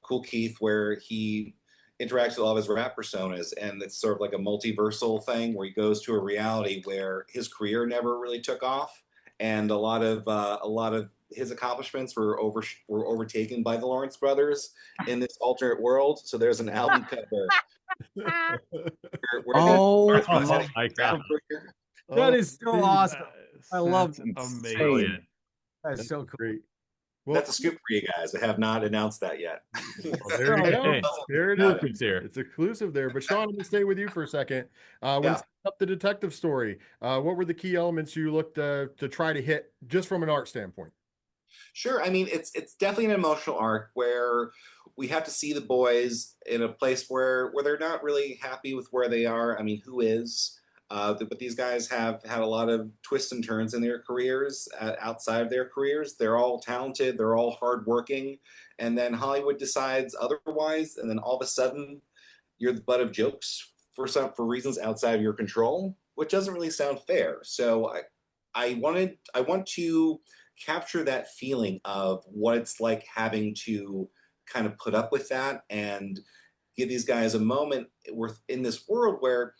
Cool Keith, where he interacts with all of his rap personas, and it's sort of like a multiversal thing where he goes to a reality where his career never really took off, and a lot of his accomplishments were overtaken by the Lawrence brothers in this alternate world. So there's an album cover. Oh, my God. that is so awesome. I love That's amazing. That's so cool. Great. Well, That's a scoop for you guys. I have not announced that yet. well, there you go. Hey, There it is. It's here. It's exclusive there. But Sean, I'm gonna stay with you for a second. When Yeah. it's up the detective story, what were the key elements you looked to try to hit just from an art standpoint? Sure. I mean, it's definitely an emotional arc where we have to see the boys in a place where they're not really happy with where they are. I mean, who is? But these guys have had a lot of twists and turns in their careers, outside of their careers. They're all talented. They're all hardworking. And then Hollywood decides otherwise. And then all of a sudden, you're the butt of jokes for reasons outside of your control, which doesn't really sound fair. So I want to capture that feeling of what it's like having to kind of put up with that and give these guys a moment in this world where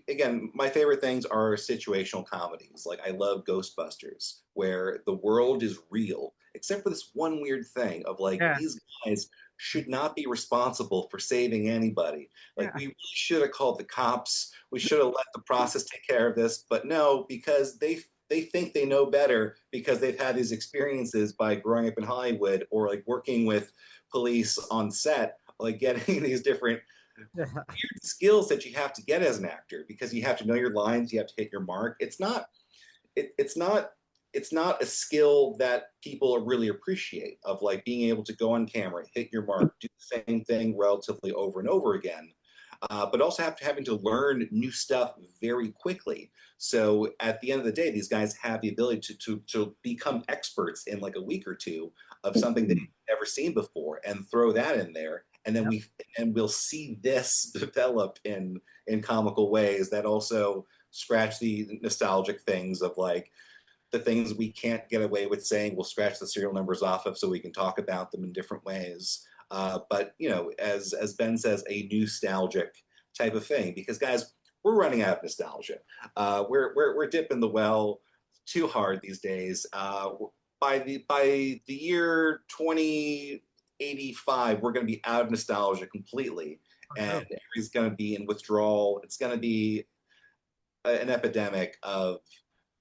again, my favorite things are situational comedies. Like I love Ghostbusters, where the world is real, except for this one weird thing of like Yeah. these guys should not be responsible for saving anybody. Like we really should have called the cops. We should have let the process take care of this, but no, because they think they know better because they've had these experiences by growing up in Hollywood or like working with police on set, like getting these different weird skills that you have to get as an actor because you have to know your lines, you have to hit your mark. It's not a skill that people really appreciate of like being able to go on camera, hit your mark, do the same thing relatively over and over again. But also having to learn new stuff very quickly. So at the end of the day, these guys have the ability to become experts in like a week or two of something they've never seen before and throw that in there. And then we'll see this develop in comical ways that also scratch the nostalgic things of like the things we can't get away with saying. We'll scratch the serial numbers off of so we can talk about them in different ways. But you know, as Ben says, a nostalgic type of thing. Because guys, we're running out of nostalgia. We're dipping the well too hard these days. By the year 2085, we're going to be out of nostalgia completely, and everybody's going to be in withdrawal. It's going to be an epidemic of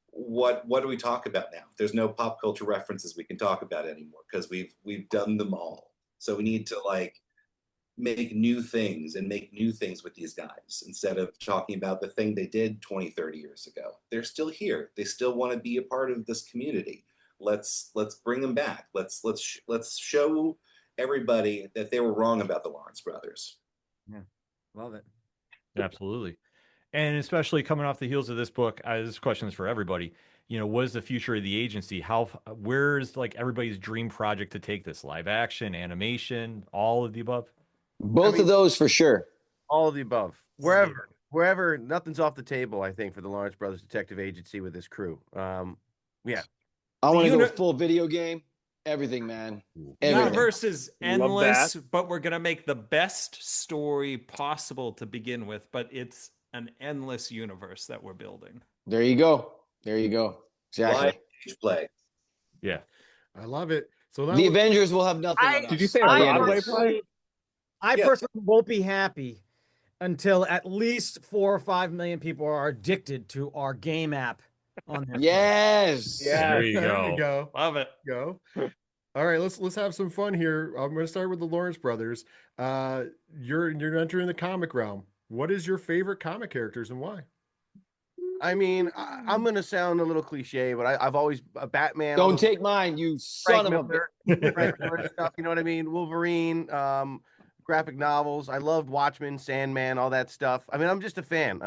what do we talk about now? There's no pop culture references we can talk about anymore because we've done them all. So we need to like make new things with these guys instead of talking about the thing they did 20, 30 years ago. They're still here. They still want to be a part of this community. Let's bring them back. Let's show everybody that they were wrong about the Lawrence brothers. Yeah, love it. Absolutely. And especially coming off the heels of this book, this question is for everybody. You know, what is the future of the agency? Where's like everybody's dream project to take this? Live action, animation, all of the above? Both of those for sure. All of the above. Wherever, nothing's off the table, I think, for the Lawrence Brothers Detective Agency with this crew. Yeah. I want to go full video game. Everything, man. The Everything. universe is endless, but we're going to make the best story possible to begin with. But it's an endless universe that we're building. There you go. Exactly. Live play. Yeah. I love it. So the Avengers will have nothing on us. Did you say a Broadway play? I personally won't be happy until at least 4 or 5 million people are addicted to our game app on their Yes. Yeah. There you There you go. go. Love it. Go. All right, let's have some fun here. I'm going to start with the Lawrence brothers. You're entering the comic realm. What is your favorite comic characters and why? I mean, I'm going to sound a little cliche, but I've always Batman. Don't take mine, you son of a bitch. Frank Miller stuff, you know what I mean? Wolverine, graphic novels. I loved Watchmen, Sandman, all that stuff. I mean, I'm just a fan.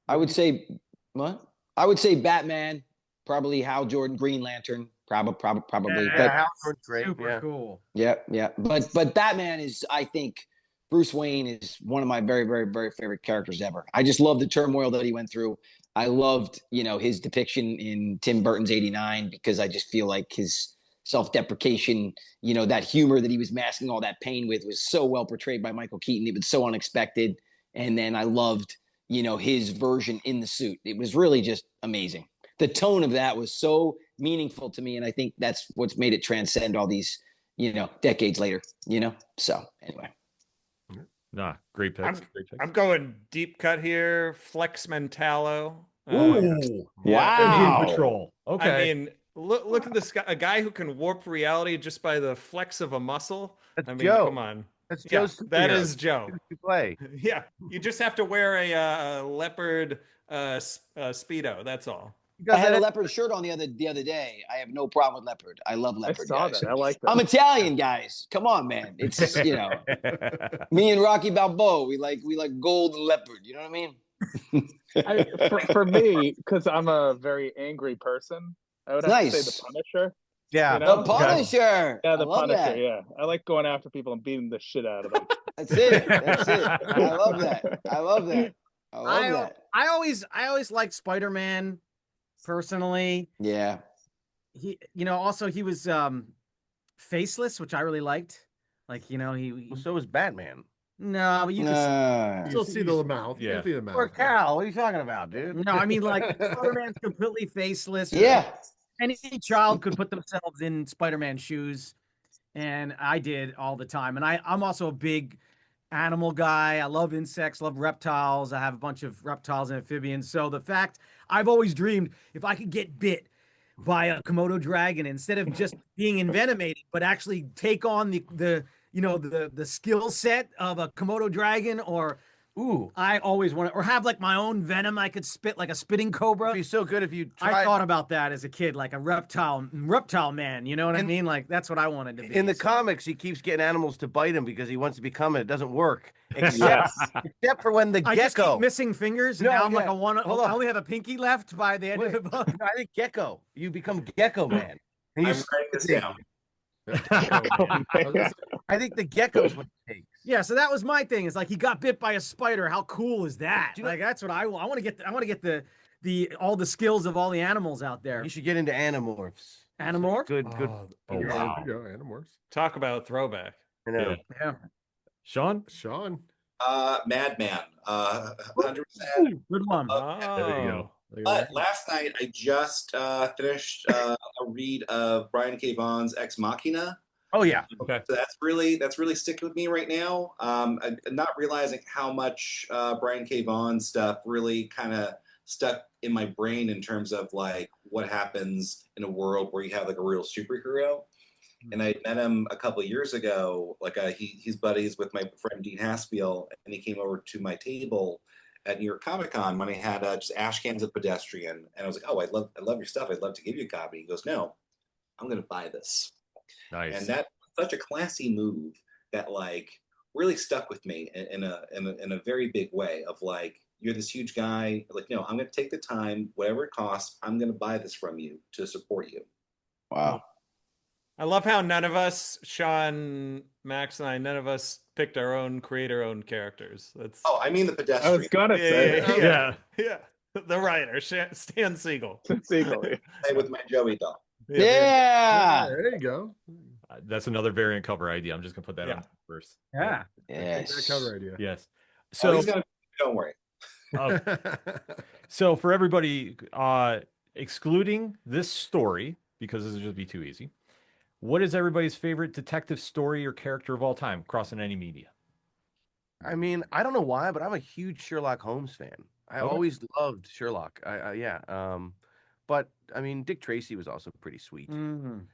I would say what? I would say Batman, probably Hal Jordan, Green Lantern, probably. Yeah, Hal Jordan's great. Super cool. Yeah. But Batman is, I think, Bruce Wayne is one of my very, very, very favorite characters ever. I just love the turmoil that he went through. I loved, his depiction in Tim Burton's 89 because I just feel like his self-deprecation, that humor that he was masking all that pain with was so well portrayed by Michael Keaton. It was so unexpected. And then I loved, his version in the suit. It was really just amazing. The tone of that was so meaningful to me. And I think that's what's made it transcend all these, decades later, So anyway. Nah, great picks. I'm going deep cut here. Flex Mentalo. Ooh, wow. Indian Patrol. Okay. I mean, look at this guy, a guy who can warp reality just by the flex of a muscle. That's I mean, Joe. come on. That's Joe's. That is Joe. Play. Yeah, you just have to wear a leopard speedo. That's all. I had a leopard shirt on the other day. I have no problem with leopard. I love leopard. I saw guys. that. I like that. I'm Italian, guys. Come on, man. It's me and Rocky Balboa. We like gold and leopard. You know what I mean? For me, because I'm a very angry person, I would have to say the Punisher. Yeah, the Punisher. Yeah, the Punisher. That. Yeah, I like going after people and beating the shit out of them. That's it. I love that. I love that. I always liked Spider-Man. Personally, yeah, he, also he was faceless, which I really liked. Like, he so was Batman. No, but you can Nah. Still see the mouth. Yeah. Yeah. See the mouth. Or Cal. What are you talking about, dude? no, I mean like Spider-Man's completely faceless. Yeah. Any child could put themselves in Spider-Man's shoes, and I did all the time. And I'm also a big animal guy. I love insects, love reptiles. I have a bunch of reptiles and amphibians. So the fact I've always dreamed if I could get bit by a Komodo dragon instead of just being envenomated, but actually take on the skill set of a Komodo dragon, or Ooh, I always want to, or have like my own venom I could spit like a spitting cobra. it'd be so good if you I tried. thought about that as a kid, like a reptile man. You know what I mean? Like that's what I wanted to be. In the So- comics, he keeps getting animals to bite him because he wants to become it. It doesn't work, except, Yes. except for when the I just keep gecko. missing fingers, and No, now I'm like yeah. a one. Hold on. I only have a pinky left by the end Wait. of the book. No, I think gecko. You become gecko man. And you I'm writing this down. I think the gecko's what it takes. Yeah, so that was my thing. It's like he got bit by a spider. How cool is that? Do you know- Like that's what I want. I want to get. I want to get the all the skills of all the animals out there. You should get into animorphs. Animorph. Good. Oh, wow. There you go, Animorphs. Talk about throwback. I know. Yeah. Yeah. Sean? Sean. Madman. 100%. Good one. There you go. But last night I just finished a read of Brian K. Vaughan's Ex Machina. Oh yeah. Okay. So that's really sticking with me right now. I'm not realizing how much Brian K. Vaughan stuff really kind of stuck in my brain in terms of like what happens in a world where you have like a real superhero. And I met him a couple of years ago. Like he's buddies with my friend Dean Haspiel, and he came over to my table at New York Comic Con when I had just ash cans of Pedestrian, and I was like, "Oh, I love your stuff. I'd love to give you a copy." He goes, "No, I'm going to buy this." Nice. And that's such a classy move that like really stuck with me in a very big way. Of like, you're this huge guy. Like, no, I'm going to take the time, whatever it costs. I'm going to buy this from you to support you. Wow. I love how none of us, Sean, Max, and I, none of us picked our own, create our own characters. That's Oh, I mean the I Pedestrian. was gonna say Yeah. the writer, Stan Siegel. Siegel. Play with my Joey doll. Yeah. There you go. That's another variant cover idea. I'm just gonna put that Yeah. on first. Yeah. That cover idea. Yes. So So he's gonna, don't worry. so for everybody, excluding this story, because this would just be too easy, what is everybody's favorite detective story or character of all time crossing any media? I mean, I don't know why, but I'm a huge Sherlock Holmes fan. I Okay. always loved Sherlock. Yeah. But I mean, Dick Tracy was also pretty sweet. Mhm.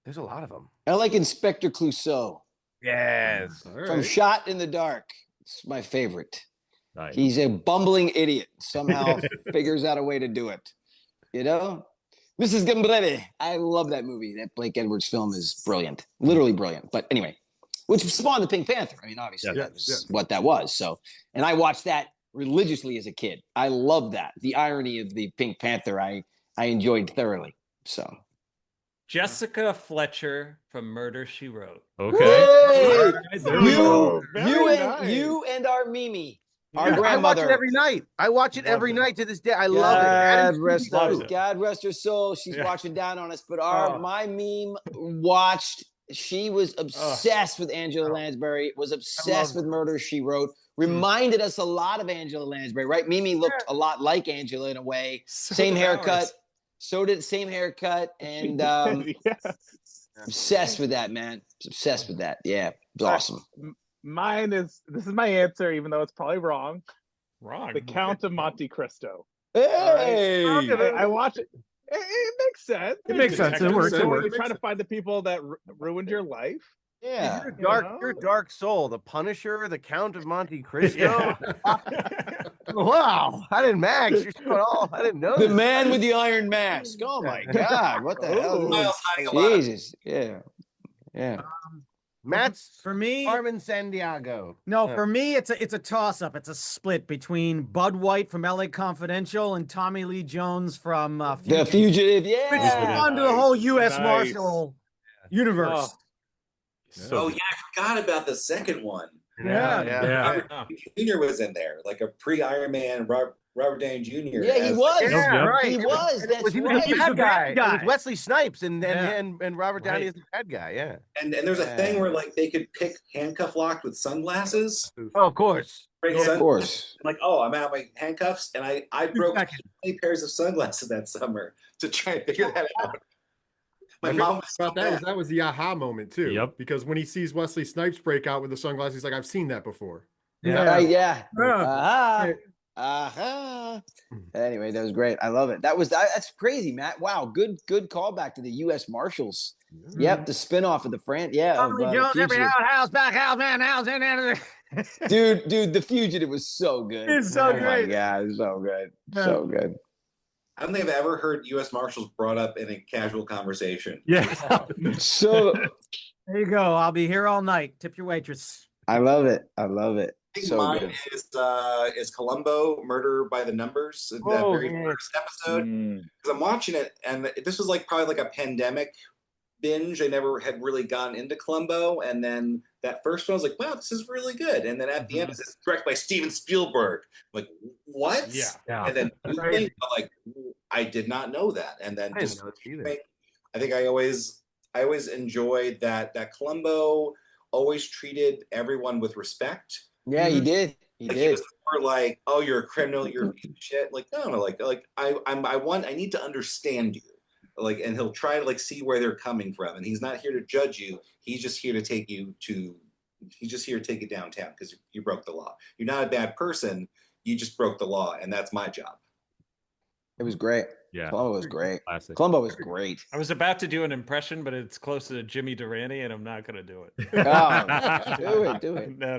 There's a lot of them. I like Inspector Clouseau Yes. All from right. Shot in the Dark. It's my favorite. Nice. He's a bumbling idiot. Somehow figures out a way to do it. You know? Mrs. Gambretti. I love that movie. That Blake Edwards film is brilliant. Literally brilliant. But anyway, which spawned the Pink Panther. I mean, obviously, Yeah. that was what that was. So, and I watched that religiously as a kid. I love that. The irony of the Pink Panther, I enjoyed thoroughly. So, Jessica Fletcher from Murder, She Wrote. Okay. Hey! There we go. You and our Mimi, our I watch grandmother. it every night. I watch it every it. night to this day. I love it. God Adam rest, Scooby loves too. it. God rest her soul. She's Yeah. watching down on us. But Oh. my meme watched. She was obsessed with Angela Lansbury. Was obsessed with Murder She Wrote. Reminded us a lot of Angela Lansbury, right? Mimi looked a lot like Angela in a way. So Same did haircut. ours. So did same haircut, and Yeah. obsessed with that, man. Obsessed with that. Yeah, it was awesome. This is my answer, even though it's probably wrong. Wrong. The Count of Monte Cristo. Hey, I watch it. It makes sense. It makes sense. It works. It So works. you're trying to find the people that ruined your life. yeah. You're a dark soul. The Punisher, the Count of Monte Cristo. Wow, I didn't Max. You're showing all. I didn't know The this. man with the iron mask. Oh my God! What the hell? Miles hiding a lot of- Jesus. Yeah. Yeah. Matt's For me, Carmen Sandiego. no, for me, it's a toss up. It's a split between Bud White from LA Confidential and Tommy Lee Jones from The Fugitive. fugitive. Which Yeah. spawned to the whole U.S. Nice. Marshal universe. Oh. So Oh yeah, I forgot about the second one. Yeah. yeah. Robert Downey Jr. was in there, like a pre-Iron Man. Robert Downey Jr. Yeah, he as was. Yeah, right. He was. That's He was right. the bad guy. It was guy. Wesley Snipes and Yeah. Robert Downey Right. is the bad guy. Yeah. and there's a thing where like they could pick handcuff locked with sunglasses. Oh, of course. Bring Of course. I'm like, oh, I'm out of my handcuffs, and I broke seconds. 20 pairs of sunglasses that summer to try and figure that out. My My mom was about so mad. that was the aha moment too. Yep. Because when he sees Wesley Snipes break out with the sunglasses, he's like, I've seen that before. Right, yeah. Yeah. Aha. Aha. Anyway, that was great. I love it. That's crazy, Matt. Wow, good callback to the U.S. Marshals. Yep, the spinoff of the The Fugitive. house, back house, man, house, Dude, The Fugitive was so good. It's so Oh my great. God, it's so good. So good. I don't think I've ever heard U.S. Marshals brought up in a casual conversation. Yeah. So There you go. I'll be here all night. Tip your waitress. I love it. I love it. I think So mine good. is Columbo, Murder by the Numbers, that Oh, very yeah. first episode. Mm. Because I'm watching it, and this was like probably like a pandemic binge. I never had really gone into Columbo, and then that first one I was like, wow, this is really good. And then at the end, it's directed by Steven Spielberg. I'm like, what? Yeah. And then Googling, I'm like, I did not know that. And then I just didn't know it either. I think I always enjoyed that Columbo always treated everyone with respect. Yeah, he did. He Like, he did. was never like, oh, you're a criminal, you're a piece of shit. Like, no, like I need to understand you. Like, and he'll try to like see where they're coming from. And he's not here to judge you. He's just here to take you downtown because you broke the law. You're not a bad person. You just broke the law, and that's my job. It was great. Yeah. Columbo was great. Classic. Columbo was great. I was about to do an impression, but it's close to Jimmy Durante, and I'm not going to do it. Oh, do it. No.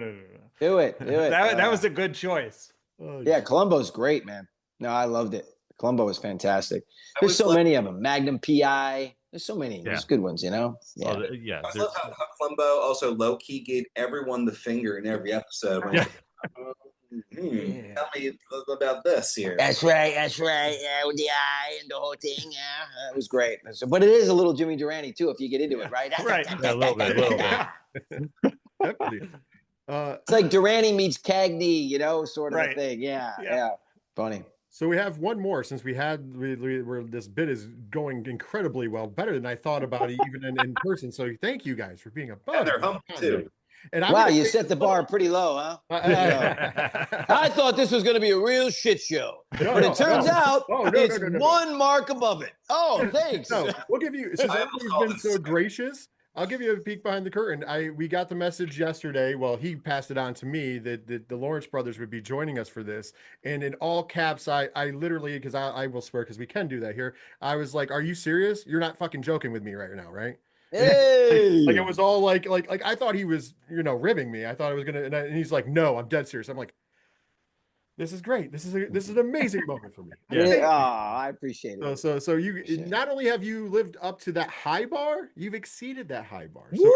Do it. That was a good choice. Yeah, Columbo's great, man. No, I loved it. Columbo was fantastic. I There's was so like- many of them. Magnum PI. There's so many. There's good ones, you know? Yeah. Well, yeah. I just there's- love how Columbo also low key gave everyone the finger in every episode. When Yeah. Tell me about this here. That's right. Yeah, with the eye and the whole thing. Yeah, that was great. But it is a little Jimmy Durante too, if you get into it, right? Right. Yeah, a little bit. Definitely. It's like Durante meets Cagney, you know, sort of a Right. thing. Yeah. Yeah. Funny. So we have one more since where this bit is going incredibly well, better than I thought about it even in person. So thank you guys for being a bunch. they're humble, too. And I'm Wow, gonna you say- set the bar pretty low, huh? I thought this was going to be a real shit show, No, but no, it turns no. out Oh, no, it's no, no, no. one mark above it. Oh, thanks. No, we'll give you. Since I everybody's almost been called so this. gracious, I'll give you a peek behind the curtain. We got the message yesterday. Well, he passed it on to me that the Lawrence brothers would be joining us for this, and in all caps, I literally, because I will swear, because we can do that here. I was like, "Are you serious? You're not fucking joking with me right now, right?" Hey. Like it was all like I thought he was ribbing me. I thought I was gonna, and he's like, "No, I'm dead serious." I'm like, "This is great. This is an amazing moment for me." Yeah. Oh, I appreciate it. So you not only have you lived up to that high bar, you've exceeded that high bar. So, Woo!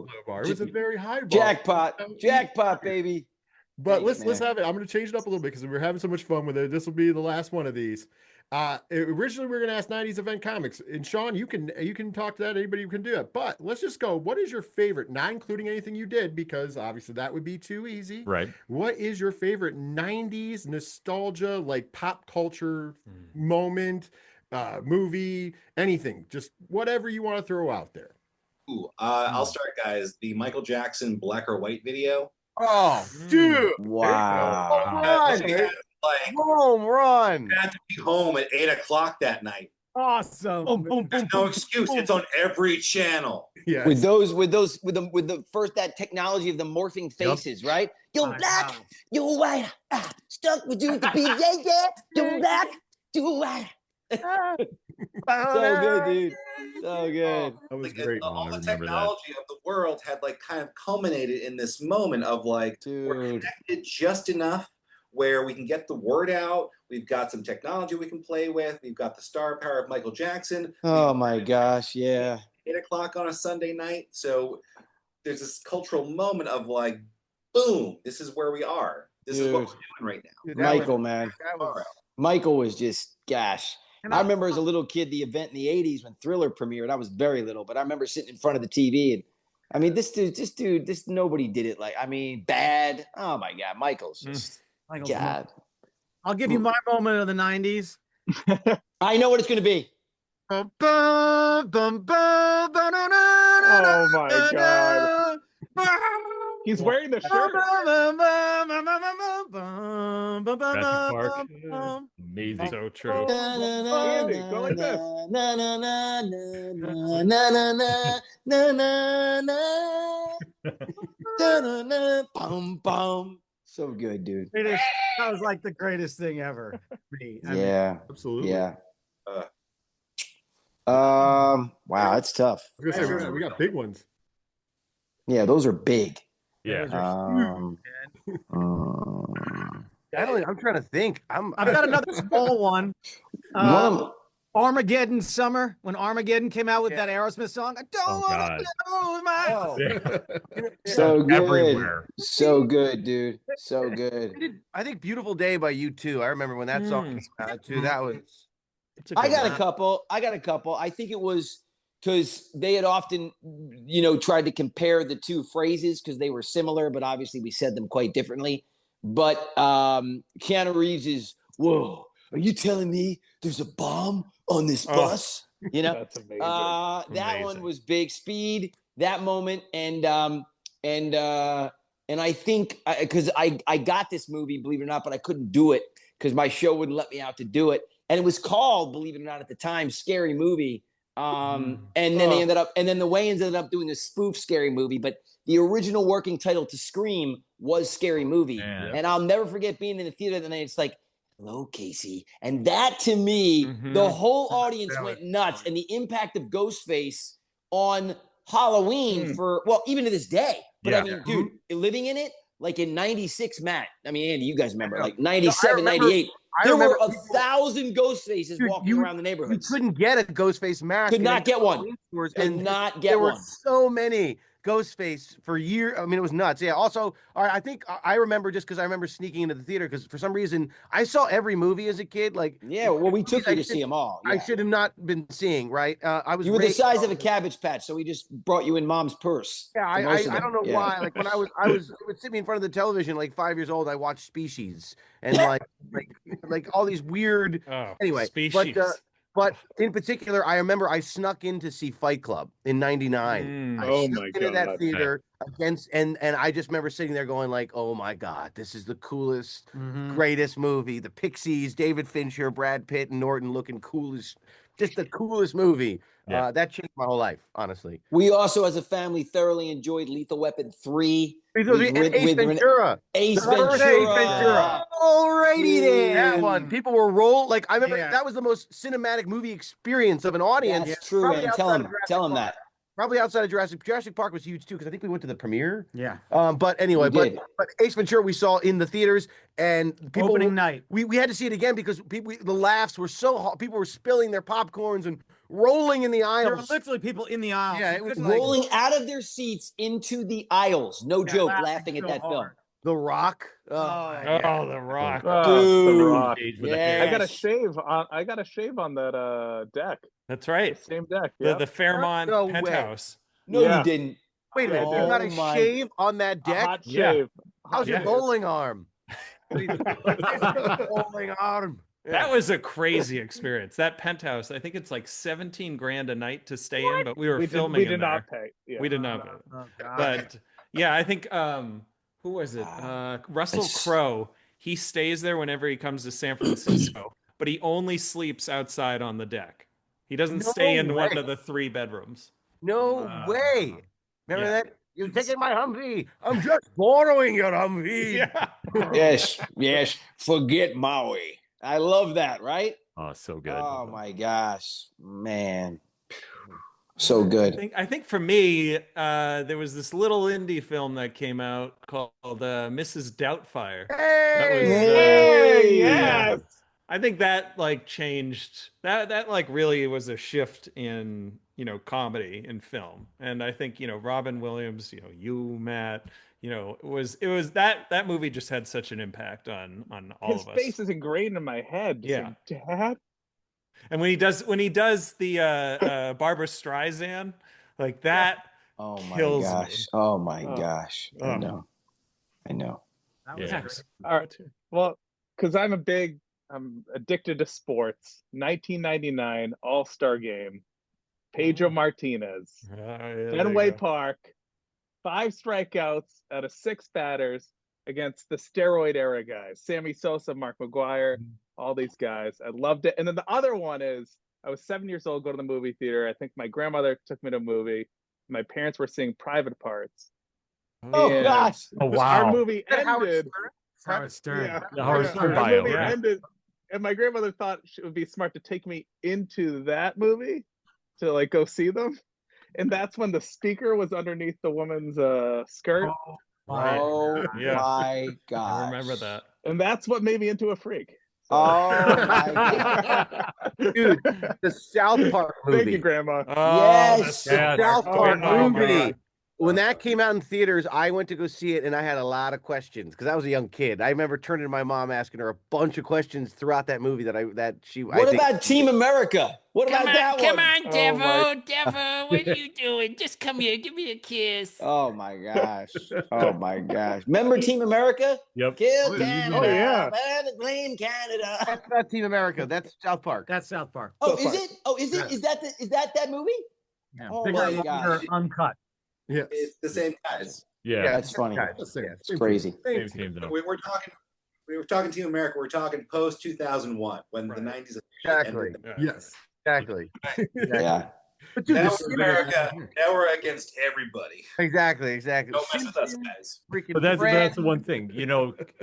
low bar. It was a very high bar. Jackpot, baby. But Thanks, let's man. have it. I'm going to change it up a little bit because we're having so much fun with it. This will be the last one of these. Originally, we were going to ask 90s event comics, and Sean, you can talk to that. Anybody who can do it. But let's just go. What is your favorite? Not including anything you did, because obviously that would be too easy. Right. What is your favorite 90s nostalgia, like pop culture moment, movie, anything? Just whatever you want to throw out there. Ooh, I'll start, guys. The Michael Jackson Black or White video. Oh, dude! Wow. Like, Home run. I had to be home at 8:00 that night. Awesome. There's no excuse. It's on every channel. Yes. With the first that technology of the morphing faces, right? You're black, you're white, stuck with you to be yeah, you're black, you're white. So good, dude. So good. That was Like, great. all I the remember that. technology of the world had like kind of culminated in this moment of like we're Dude. connected just enough where we can get the word out. We've got some technology we can play with. We've got the star power of Michael Jackson. Oh my gosh, yeah. 8:00 on a Sunday night. So there's this cultural moment of like, boom, this is where we are. This is what we're Dude. doing right now. Dude, that Michael, was- man. that was- Michael was just, gosh. I remember as a little kid, the event in the 80s when Thriller premiered. I was very little, but I remember sitting in front of the TV and I mean, this nobody did it like, I mean, bad. Oh my God, Michael's just, God. I'll give you my moment of the 90s. I know what it's going to be. Oh my God. He's wearing the shirt. Jurassic Park. Amazing. So true. Andy, go like this. So good, dude. That was like the greatest thing ever. For me. I mean, Yeah. Absolutely. Yeah. Uh, Wow, that's tough. I was gonna say, we got big ones. Yeah, those are big. Yeah. those are huge, man. I'm trying to think. I've got another small one. Armageddon Summer, when Armageddon came out with that Aerosmith song. I don't want to lose my. So good. Everywhere. So good, dude. So good. I think "Beautiful Day" by U2. I remember when that song came out too. That was. I got a couple. I think it was because they had often, tried to compare the two phrases because they were similar, but obviously we said them quite differently. But Keanu Reeves is, whoa, are you telling me there's a bomb on this bus? That's amazing. That one was big. Speed, that moment, and I think because I got this movie, believe it or not, but I couldn't do it because my show wouldn't let me out to do it. And it was called, believe it or not, at the time, Scary Movie. And then they ended up, and then the Wayans ended up doing a spoof Scary Movie. But the original working title to Scream was Scary Movie. And I'll never forget being in the theater and it's like, hello, Casey. And that to me, the whole audience went nuts. And the impact of Ghostface on Halloween even to this day. But I mean, dude, living in it, like in 96, Matt, I mean, Andy, you guys remember, like 97, 98. There were 1,000 ghost faces walking around the neighborhood. You couldn't get a ghost face mask. Could not get one. There were so many ghost face for years. I mean, it was nuts. Yeah. Also, I think I remember just because I remember sneaking into the theater because for some reason I saw every movie as a kid. Like, we took you to see them all. Yeah. I should have not been seeing. Right. You were the size of a Cabbage Patch, so we just brought you in Mom's purse. Yeah. I don't know why. Like when I was it would sit me in front of the television, like 5 years old. I watched Species and like all these weird. Anyway, Species. But in particular, I remember I snuck in to see Fight Club in '99. I snuck into that theater against, and I just remember sitting there going like, "Oh my God, this is the coolest, greatest movie." The Pixies, David Fincher, Brad Pitt, and Norton looking cool as, just the coolest movie. That changed my whole life, honestly. We also, as a family, thoroughly enjoyed Lethal Weapon 3. Ace Ventura. Ace Ventura. Alrighty then. That one. People were like I remember that was the most cinematic movie experience of an audience. That's true, man. Tell him that. Probably outside of Jurassic Park was huge too because I think we went to the premiere. Yeah. But anyway, but Ace Ventura we saw in the theaters and people opening night. We had to see it again because the laughs were so hot. People were spilling their popcorns and rolling in the aisles. There were literally people in the aisles. Yeah, it was rolling out of their seats into the aisles. No joke, laughing at that film. The Rock. The Rock. Dude. The Rock. Yes. I got a shave on that deck. That's right. Same deck. The Fairmont penthouse. No, you didn't. Wait a minute. You got a shave on that deck? A hot shave. How's your bowling arm? Bowling arm. That was a crazy experience. That penthouse, I think it's like 17 grand a night to stay in, but we were filming. We did not pay. Yeah. We did not pay. But yeah, I think who was it? Russell Crowe. He stays there whenever he comes to San Francisco, but he only sleeps outside on the deck. He doesn't stay in one of the 3 bedrooms. No way. Remember that? You're taking my Humvee. I'm just borrowing your Humvee. Yes. Forget Maui. I love that, right? Oh, so good. Oh my gosh, man. So good. I think for me, there was this little indie film that came out called Mrs. Doubtfire. Yes. I think that like changed that like really was a shift in, comedy in film. And I think, Robin Williams, you, Matt, it was that movie just had such an impact on all of us. His face is ingrained in my head. Yeah. Like, Dad? And when he does the Barbara Streisand, like that kills me. Oh my gosh. I know. That was great. All right. Well, because I'm addicted to sports. 1999 All-Star Game. Pedro Martinez, Fenway Park, 5 strikeouts out of 6 batters against the steroid era guys, Sammy Sosa, Mark McGwire, all these guys. I loved it. And then the other one is I was 7 years old, go to the movie theater. I think my grandmother took me to a movie. My parents were seeing Private Parts. Oh gosh! Oh wow! Our movie ended. Howard Stern. Yeah, The Howard Stern our bio. movie Yeah. ended, and my grandmother thought it would be smart to take me into that movie to like go see them. And that's when the speaker was underneath the woman's skirt. Right. Oh Yeah. my god! I remember that. And that's what made me into a freak. So. Oh my god! Dude, the South Park movie. Thank you, Grandma. Yes. The Yeah, South Park oh, movie. man. When that came out in theaters, I went to go see it, and I had a lot of questions because I was a young kid. I remember turning to my mom, asking her a bunch of questions throughout that movie What about Team America? What about that one? Come on, Oh, Devo, Devo, what are you doing? Just come here, give me a kiss. Oh my gosh! Oh my gosh! Remember Team America? Yep. Kill Canada. Oh, yeah. Blame Canada. That's not Team America. That's South Park. That's South Park. Oh, is it? Oh, is it? Is that movie? Yeah. Oh Bigger, my longer, gosh. uncut. Yes. It's the same guys. Yeah. That's funny. It's crazy. Same team though. We were talking Team America. We're talking post 2001 when the 90s. Exactly. Yes. Exactly. Yeah. But dude, Now this we're America. Now we're against everybody. exactly. Don't mess with us, guys. Freaking But that's friends. the one thing,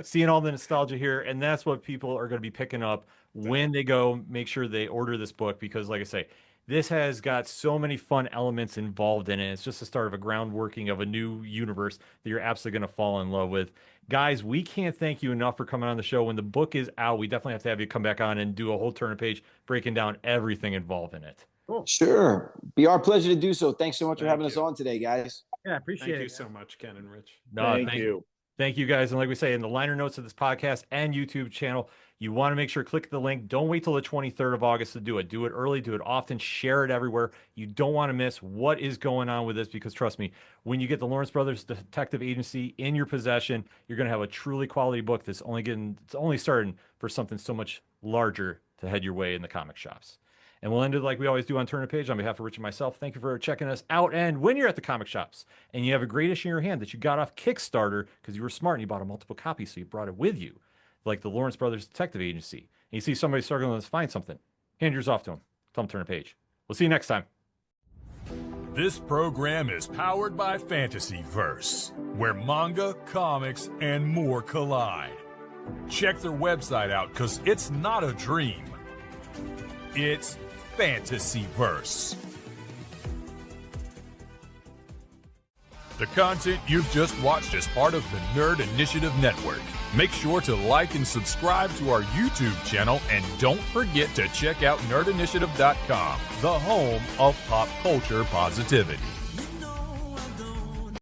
seeing all the nostalgia here, and that's what people are going to be picking up when they go make sure they order this book, because like I say, this has got so many fun elements involved in it. It's just the start of a groundworking of a new universe that you're absolutely going to fall in love with. Guys, we can't thank you enough for coming on the show. When the book is out, we definitely have to have you come back on and do a whole turn of page breaking down everything involved in it. Sure. Be our pleasure to do so. Thanks so much for having us on today, guys. Yeah, appreciate Thank it. you so much, Ken and Rich. No, Thank you. Thank you guys. And like we say in the liner notes of this podcast and YouTube channel, you want to make sure click the link. Don't wait till the 23rd of August to do it. Do it early, do it often, share it everywhere. You don't want to miss what is going on with this, because trust me, when you get the Lawrence Brothers Detective Agency in your possession, you're going to have a truly quality book that's only starting for something so much larger to head your way in the comic shops. And we'll end it like we always do on Turn a Page. On behalf of Rich and myself, thank you for checking us out. And when you're at the comic shops and you have a great issue in your hand that you got off Kickstarter because you were smart and you bought a multiple copy, so you brought it with you, like the Lawrence Brothers Detective Agency, and you see somebody struggling to find something, hand yours off to them. Tell them to turn a page. We'll see you next time. This program is powered by Fantasyverse, where manga, comics, and more collide. Check their website out, because it's not a dream. It's Fantasyverse. The content you've just watched is part of the Nerd Initiative Network. Make sure to like and subscribe to our YouTube channel, and don't forget to check out nerdinitiative.com, the home of pop culture positivity.